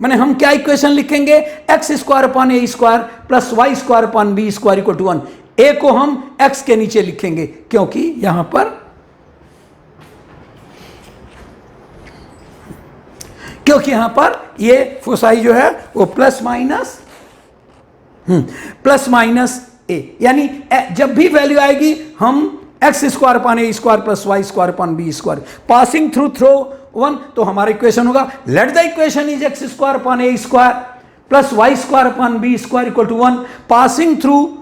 Speaker 1: माने हम क्या इक्वेशन लिखेंगे? X square upon a square plus y square upon b square equal to 1. A को हम एक्स के नीचे लिखेंगे क्योंकि यहां पर ये फोसाई जो है वो प्लस माइनस ए, यानी जब भी वैल्यू आएगी हम x square upon a square plus y square upon b square passing through 1, तो हमारा इक्वेशन होगा let the equation is x square upon a square plus y square upon b square equal to 1 passing through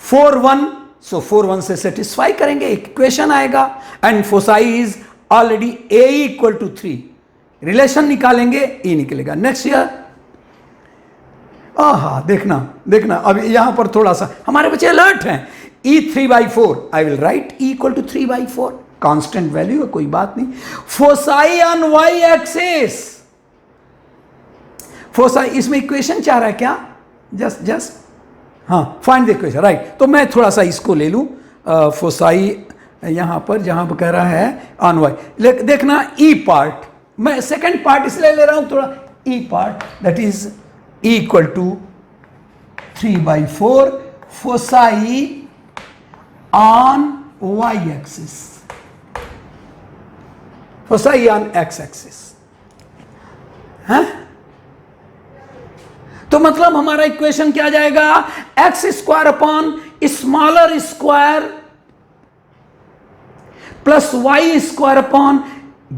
Speaker 1: 4 1. So 4 1 से satisfy करेंगे, equation आएगा. And foci is already a equal to 3, relation निकालेंगे a निकलेगा. Next year देखना अब यहां पर थोड़ा सा हमारे बच्चे अलर्ट हैं. E 3/4 I will write E equal to 3/4, constant value है, कोई बात नहीं. Foci on y axis, foci इसमें इक्वेशन चाह रहा है क्या? जस्ट हाँ, फाइंड द इक्वेशन, राइट. तो मैं थोड़ा सा इसको ले लूं, फोसाई यहां पर जहां पर कह रहा है ऑन वाई. देखना ई पार्ट, मैं सेकंड पार्ट इसलिए ले रहा हूं थोड़ा. E part that is E equal to 3/4 foci on y axis, foci on x axis. है तो मतलब हमारा इक्वेशन क्या जाएगा? X square upon smaller square plus y square upon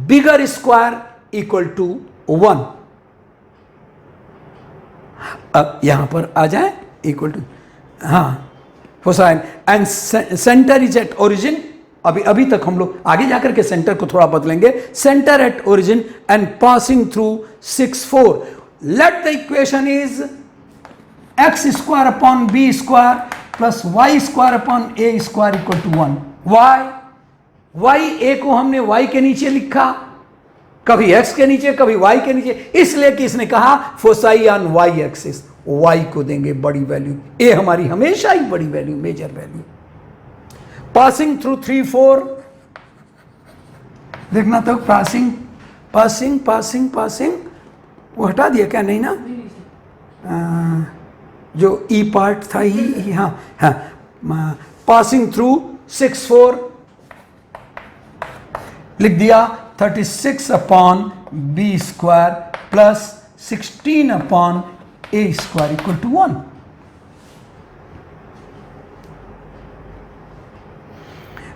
Speaker 1: bigger square equal to 1. अब यहां पर आ जाए इक्वल टू, हाँ, foci and centre is at origin. अभी तक हम लोग आगे जाकर के सेंटर को थोड़ा बदलेंगे. Centre at origin and passing through 6 4. Let the equation is x square upon b square plus y square upon a square equal to 1. Y a को हमने वाई के नीचे लिखा, कभी एक्स के नीचे कभी वाई के नीचे, इसलिए कि इसने कहा foci on y axis, y को देंगे बड़ी वैल्यू, ए हमारी हमेशा ही बड़ी value, major value. Passing through 3 4 देखना तो पासिंग पासिंग पासिंग पासिंग वो हटा दिया क्या? नहीं ना, जो ई पार्ट था ही, हाँ हाँ, पासिंग थ्रू 6/4 लिख दिया 36 upon b square plus 16 upon a square equal to 1।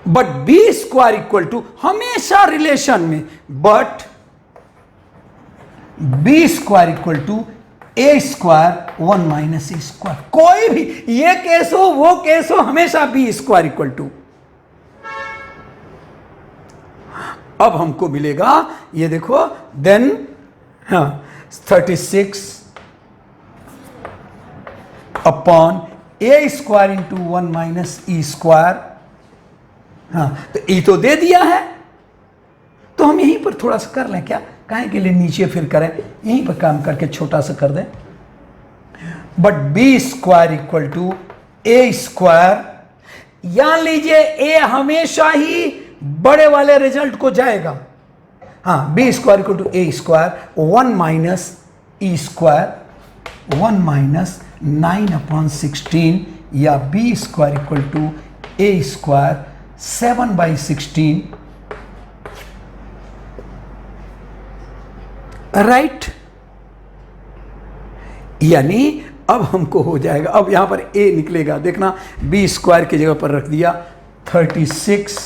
Speaker 1: But b square equal to, हमेशा रिलेशन में, but b square equal to a square 1 minus a square. कोई भी ये केस हो वो केस हो, हमेशा बी स्क्वायर इक्वल टू। अब हमको मिलेगा ये देखो, then 36 upon a square into 1 minus e square. हाँ, तो ई तो दे दिया है, तो हम यहीं पर थोड़ा सा कर लें क्या? काहे के लिए नीचे फिर करें, यहीं पर काम करके छोटा सा कर दें। But b square equal to a square, याद लीजिए ए हमेशा ही बड़े वाले रिजल्ट को जाएगा। हाँ, b square equal to a square 1 minus e square 1 minus 9 upon 16, या b square equal to a square 7/16, right. यानी अब हमको हो जाएगा, अब यहां पर ए निकलेगा, देखना बी स्क्वायर की जगह पर रख दिया 36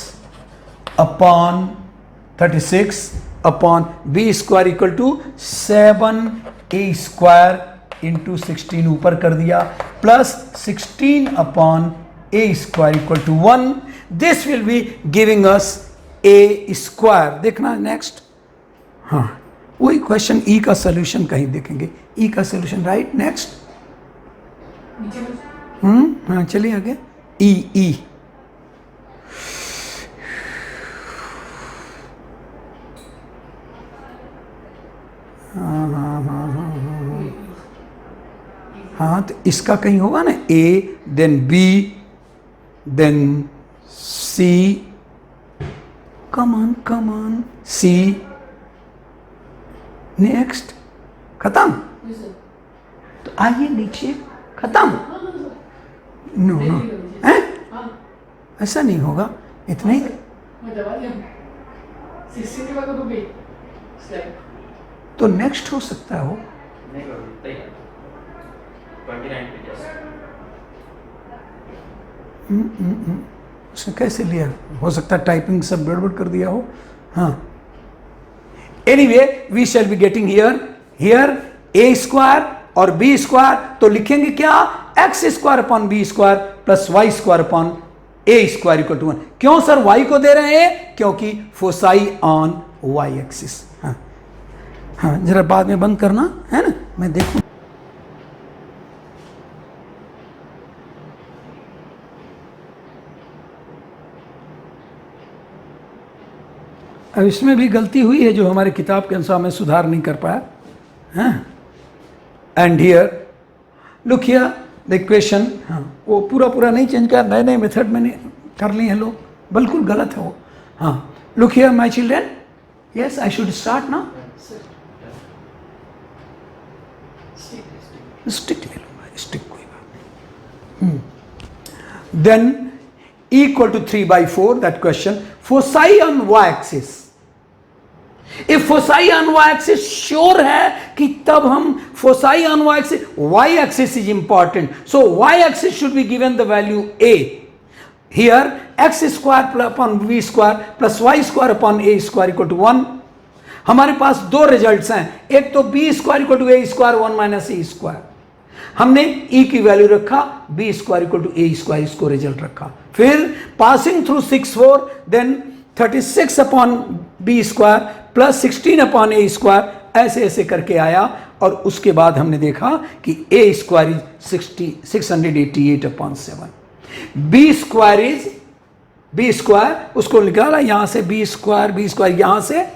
Speaker 1: upon b square equal to 7 a square into 16 ऊपर कर दिया, plus 16 upon a square equal to 1। This will be giving us a square. देखना नेक्स्ट, हाँ वही क्वेश्चन, ई का सोल्यूशन कहीं देखेंगे, ई का सोल्यूशन, राइट। नेक्स्ट, हाँ चलिए आगे, ई हाँ, तो इसका कहीं होगा ना, a then b then c, come on c, next, खत्म। तो आइए नीचे, खत्म। नो हैं, ऐसा नहीं होगा, इतना ही। तो नेक्स्ट हो सकता है वो,
Speaker 2: नहीं होता ही 29 पेजेस।
Speaker 1: उसने कैसे लिया? हो सकता है टाइपिंग सब गड़बड़ कर दिया हो। हाँ, anyway we shall be getting here a square और बी स्क्वायर, तो लिखेंगे क्या? X square upon b square plus y square upon a square equal to 1। क्यों सर वाई को दे रहे हैं? क्योंकि फोसाई ऑन वाई एक्सिस। हाँ हाँ, जरा बाद में बंद करना है ना, मैं देखूं। अब इसमें भी गलती हुई है जो हमारे किताब के अनुसार मैं सुधार नहीं कर पाया। हाँ, and here look here the equation. हाँ, वो पूरा नहीं चेंज कर, नए मेथड मैंने कर लिए हैं लोग, बिल्कुल गलत है वो। हाँ, look here my children, yes I should start ना। स्टिक ले लूँगा, स्टिक कोई बात नहीं। Then equal to 3/4, that question, foci on y-axis। if foci on y-axis sure है कि तब हम foci on y-axis, y-axis is important, so y-axis should be given the value a। here x square upon v square plus y square upon a square equal to 1। हमारे पास दो results हैं, एक तो b square equal to a square 1 minus a square, हमने e की value रखा, b square equal to a square, इसको result रखा। फिर passing through 6/4, then 36 upon b square plus 16 upon a square, ऐसे ऐसे करके आया, और उसके बाद हमने देखा कि a square is 688 upon 7, b square उसको निकाला यहाँ से, बी स्क्वायर यहाँ से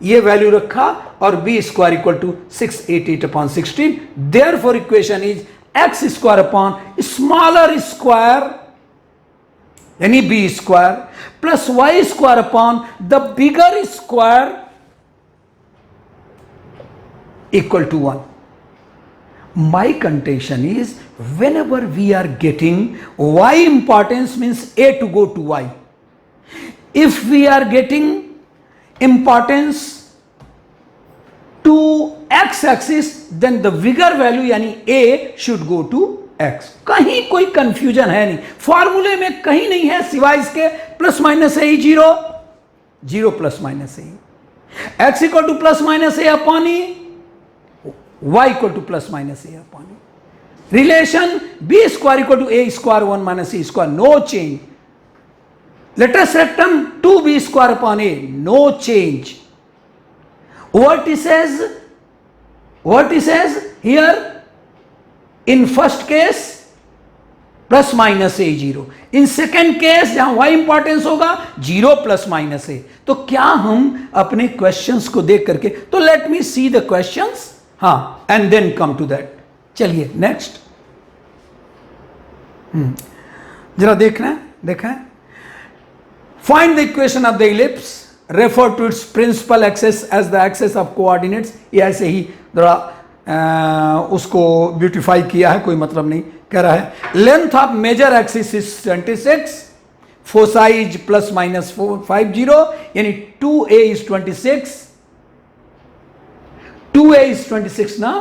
Speaker 1: ये वैल्यू रखा, और b square equal to 688 upon 16। Therefore equation is x square upon smaller square, यानी b square plus y square upon the bigger square equal to 1. My contention is whenever we are getting y importance means a to go to y. If we are getting importance to x axis then the bigger value यानी a should go to x. कहीं कोई confusion है नहीं, फॉर्मूले में कहीं नहीं है सिवाय इसके plus minus a zero, zero plus minus A, x equal to plus minus a upon E, y equal to plus minus a upon e. Relation b square equal to a square 1 minus a square, no change. Latest rectum 2b square upon a, no change. Vertices here in first case plus minus a zero, in second case जहां y importance होगा zero plus minus a. तो क्या हम अपने questions को देख करके, तो let me see the questions, हाँ, and then come to that. चलिए नेक्स्ट जरा देखना देखें. Find the equation of the ellipse, refer to its principal axes as the axes of coordinates. ये ऐसे ही जरा उसको ब्यूटिफाई किया है, कोई मतलब नहीं. कह रहा है length of major axis is 26, foci is plus minus 50, यानी 2a इज 26, 2a is 26 ना,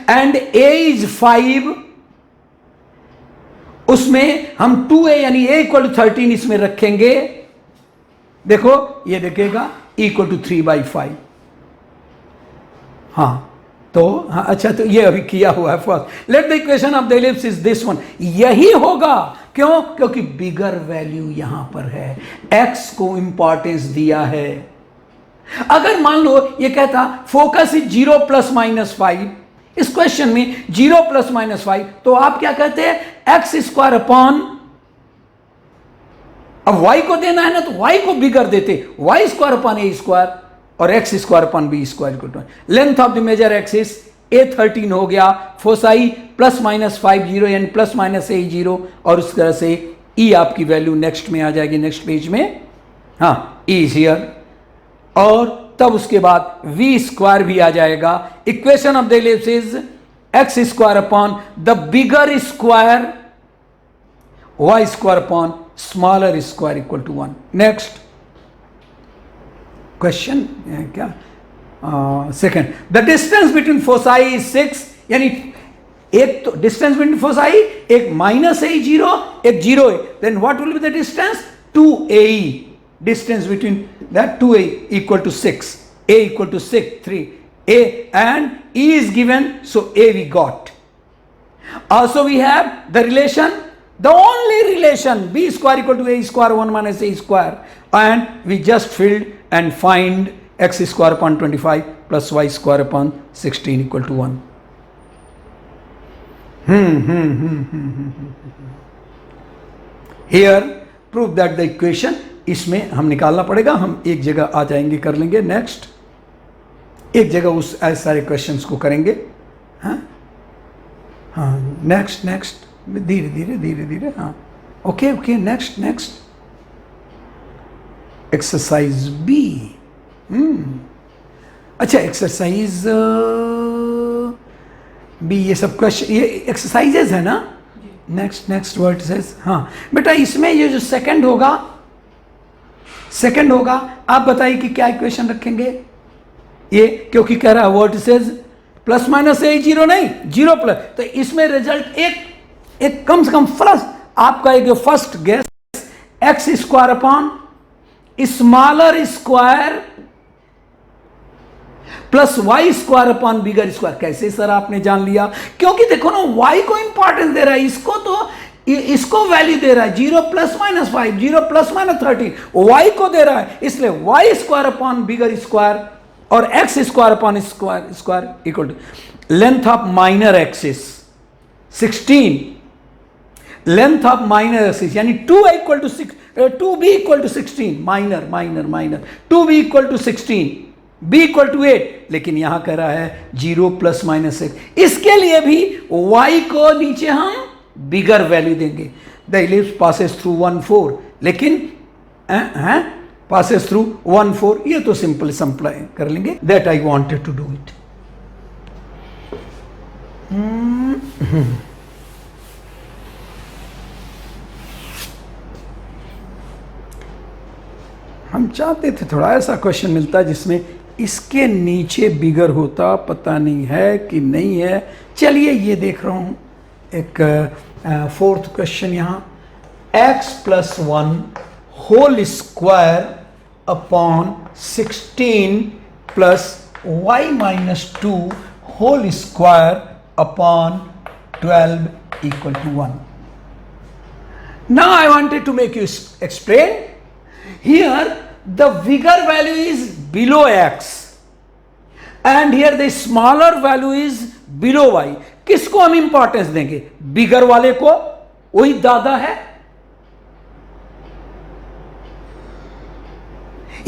Speaker 1: and a is 5. उसमें हम 2a यानी a इक्वल टू 13 इसमें रखेंगे. देखो ये देखेगा इक्वल टू 3/5. हाँ तो हाँ अच्छा, तो ये अभी किया हुआ है first. Late the equation of the ellipse is this one. यही होगा, क्यों? क्योंकि बिगर वैल्यू यहां पर है, x को इंपॉर्टेंस दिया है. अगर मान लो ये कहता फोकस इज 0 प्लस माइनस 5, इस क्वेश्चन में 0 प्लस माइनस 5, तो आप क्या कहते हैं एक्स स्क्वायर अपॉन, अब y को देना है ना तो y को बिगर देते, y square upon a square और x square upon b square. Length of the major axis a13 हो गया, फोसाई प्लस माइनस 50 यानी प्लस माइनस ए जीरो, और उस तरह से e आपकी वैल्यू नेक्स्ट में आ जाएगी, नेक्स्ट पेज में. हाँ e इज हियर, और तब उसके बाद v स्क्वायर भी आ जाएगा. Equation of the ellipse is x square upon the bigger square y square upon smaller square equal to 1. Next question क्या, second. The distance between foci is 6, यानी एक तो डिस्टेंस बिटवीन फोसाई, एक minus a zero, एक zero a, then what will be the distance 2ae. distance between that 2a equal to 6, a equal to 6, 3, a and e is given, so a we got. Also we have the relation, the only relation b square equal to a square 1 minus a square, and we just filled and find x square upon 25 plus y square upon 16 equal to 1. Here prove that the equation, इसमें हम निकालना पड़ेगा, हम एक जगह आ जाएंगे, कर लेंगे. नेक्स्ट एक जगह उस ऐसे सारे क्वेश्चंस को करेंगे. हाँ हाँ नेक्स्ट धीरे धीरे धीरे धीरे. हाँ okay okay. Next exercise b. अच्छा एक्सरसाइज बी, ये सब क्वेश्चन, ये एक्सरसाइजेज है ना. Next word says. हाँ बेटा इसमें ये जो सेकंड होगा, आप बताइए कि क्या इक्वेशन रखेंगे ये, क्योंकि कह रहा है vertices plus minus a zero नहीं, जीरो प्लस, तो इसमें रिजल्ट एक कम से कम फर्स्ट आपका एक first guess x square upon smaller square plus y square upon bigger square. कैसे सर आपने जान लिया? क्योंकि देखो ना वाई को इंपॉर्टेंस दे रहा है, इसको वैल्यू दे रहा है 0 plus minus 5, 0 plus minus 13, y को दे रहा है, इसलिए y square upon bigger square और x square upon square equal to length of minor axis 16, length of minor axis यानी 2a equal to 6, 2b equal to 16, minor 2b equal to 16, b equal to 8, लेकिन यहां कह रहा है 0 plus minus 6. इसके लिए भी y को नीचे हम बिगर वैल्यू देंगे. द इलिप्स पासेस थ्रू 1 4, लेकिन पासेस थ्रू 1 4, ये तो सिंपल सप्लाई कर लेंगे. That I wanted to do it. हम चाहते थे थोड़ा ऐसा क्वेश्चन मिलता जिसमें इसके नीचे बिगर होता, पता नहीं है कि नहीं है. चलिए ये देख रहा हूं एक फोर्थ क्वेश्चन यहाँ. x + 1 whole square upon 16 plus y - 2 whole square upon 12 equal to 1. Now I wanted to make you explain. Here the bigger value is below x and here the smaller value is below y. किसको हम importance देंगे? बिगर वाले को, वही दादा है.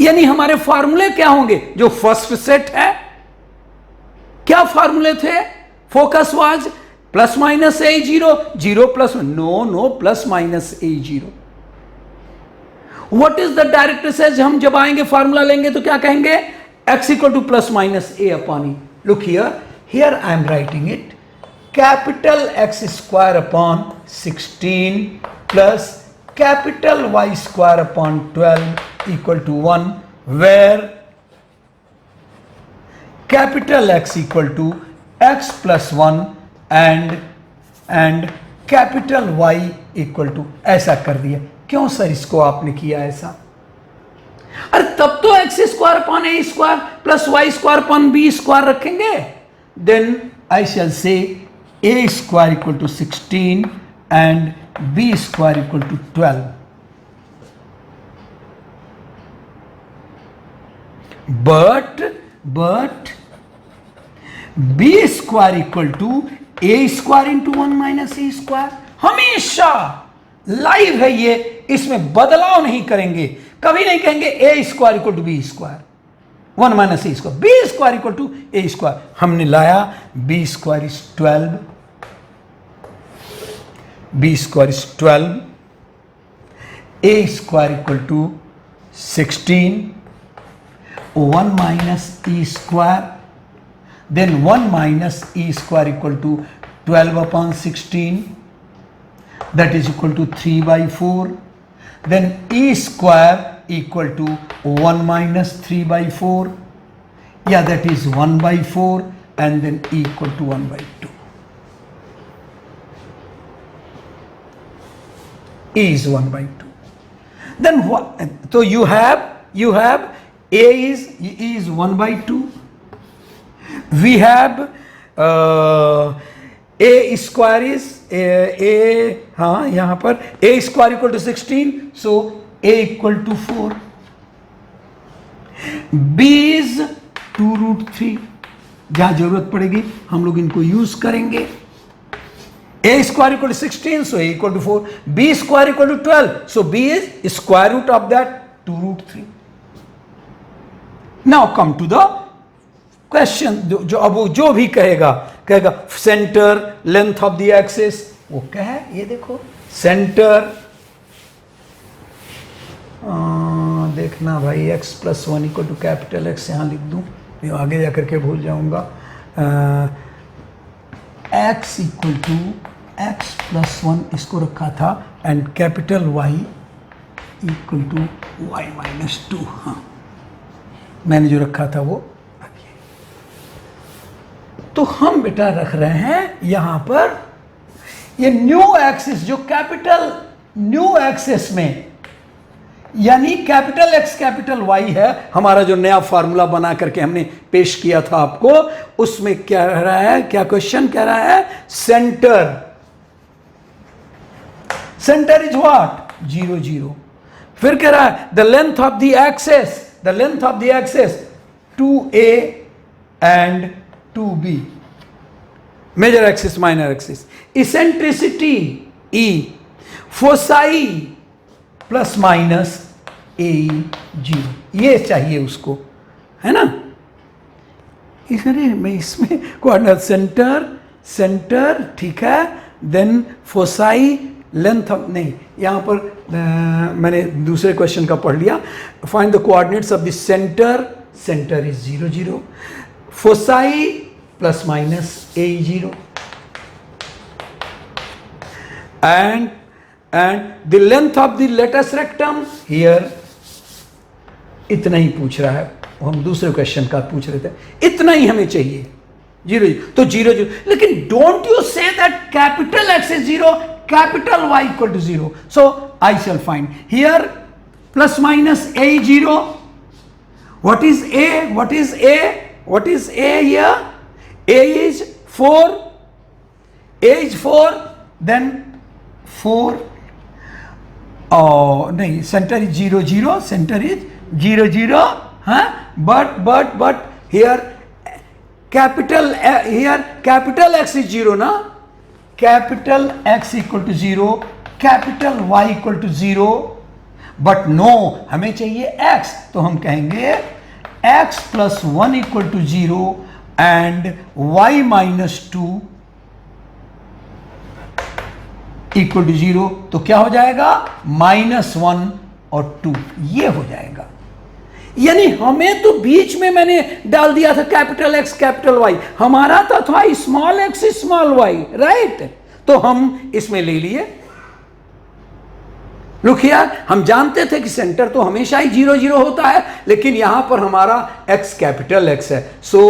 Speaker 1: यानी हमारे फॉर्मूले क्या होंगे? जो फर्स्ट सेट है, क्या फॉर्मूले थे? Focus was ± a0, 0 plus, no ± a0. What is the directrix? हम जब आएंगे फॉर्मूला लेंगे तो क्या कहेंगे? x = ± a upon e. Look here I am writing it. Capital x² upon 16 plus capital y² upon 12 equal to 1, where capital x = x + 1 and capital y = ऐसा कर दिया. क्यों सर इसको आपने किया ऐसा? अरे तब तो x² upon a² plus y² upon b² रखेंगे. देन आई शैल से a² = 16 and b² = 12. but b² = a² into 1 - a². हमेशा लाइव है ये, इसमें बदलाव नहीं करेंगे. कभी नहीं कहेंगे a² = b², 1 - a², b² = a². हमने लाया b² is 12, b² is 12, a² = 16, 1 - e², then 1 - e² = 12 upon 16, that is equal to 3/4. Then e² = 1 - 3/4, yeah, that is 1/4, and then e = 1/2. E is 1/2. Then what? So you have a is 1/2. We have a² is a हाँ, यहां पर a² = 16, so a = 4. b is 2√3. जहां जरूरत पड़ेगी हम लोग इनको use करेंगे. a² = 16, so a = 4. b² = 12, so b is square root of that 2√3. Now come to the question. जो अब जो भी कहेगा centre, length of the axis, वो क्या है? ये देखो सेंटर. देखना भाई, x + 1 = कैपिटल X यहाँ लिख दूं, मैं आगे जाकर के भूल जाऊंगा. x = x + 1 इसको रखा था, एंड कैपिटल Y = y - 2. हाँ, मैंने जो रखा था वो. तो हम बेटा रख रहे हैं यहां पर ये न्यू एक्सिस, जो कैपिटल न्यू एक्सिस में, यानी कैपिटल X कैपिटल Y है. हमारा जो नया फॉर्मूला बना करके हमने पेश किया था आपको, उसमें क्या कह रहा है? क्या क्वेश्चन कह रहा है? Centre is what? 0 0. फिर कह रहा है the length of the axis 2a and 2b, major axis minor axis. Eccentricity E, foci ± AE 0. ये चाहिए उसको, है ना? मैं इसमें कोऑर्डिनेट सेंटर, ठीक है, देन फोसाई लेंथ ऑफ नहीं, यहाँ पर मैंने दूसरे क्वेश्चन का पढ़ लिया. Find the coordinates of the centre. Centre is 0 0. Foci plus minus a 0 and the length of the latus rectum here. इतना ही पूछ रहा है, हम दूसरे क्वेश्चन का पूछ रहे थे, इतना ही हमें चाहिए. 0 तो 0 0. लेकिन don't you say that capital X is 0, capital Y equal to 0. So I shall find here plus minus A 0. What is A? What is A? What is A here? A is 4. A is 4. Then 4. Oh, नहीं, center is 0 0. Center is 0 0. Huh? But here capital X is 0 ना. Capital X equal to 0. Capital Y equal to 0. But no, हमें चाहिए X, तो हम कहेंगे X plus 1 equal to 0 and Y minus 2 equal to 0. तो क्या हो जाएगा? -1 और 2, ये हो जाएगा. यानी हमें तो बीच में मैंने डाल दिया था कैपिटल X कैपिटल Y, हमारा तो था small x small y, right. तो हम इसमें ले लिए. लुक हियर, हम जानते थे कि सेंटर तो हमेशा ही 0 0 होता है, लेकिन यहां पर हमारा x कैपिटल X है. So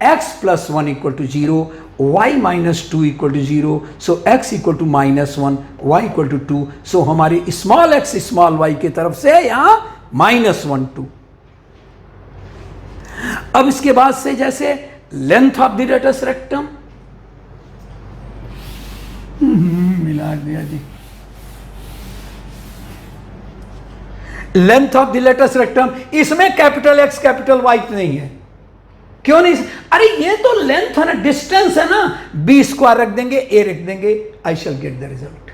Speaker 1: x plus 1 equal to 0, y minus 2 equal to 0. So x equal to -1, y equal to 2. So हमारी स्मॉल x स्मॉल y की तरफ से यहां -1 2. अब इसके बाद से जैसे length of the latus rectum मिला दिया जी. Length of the latus rectum, इसमें कैपिटल X कैपिटल Y नहीं है. क्यों नहीं? अरे ये तो लेंथ है ना, डिस्टेंस है ना. B स्क्वायर रख देंगे, A रख देंगे, आई शैल गेट द रिजल्ट.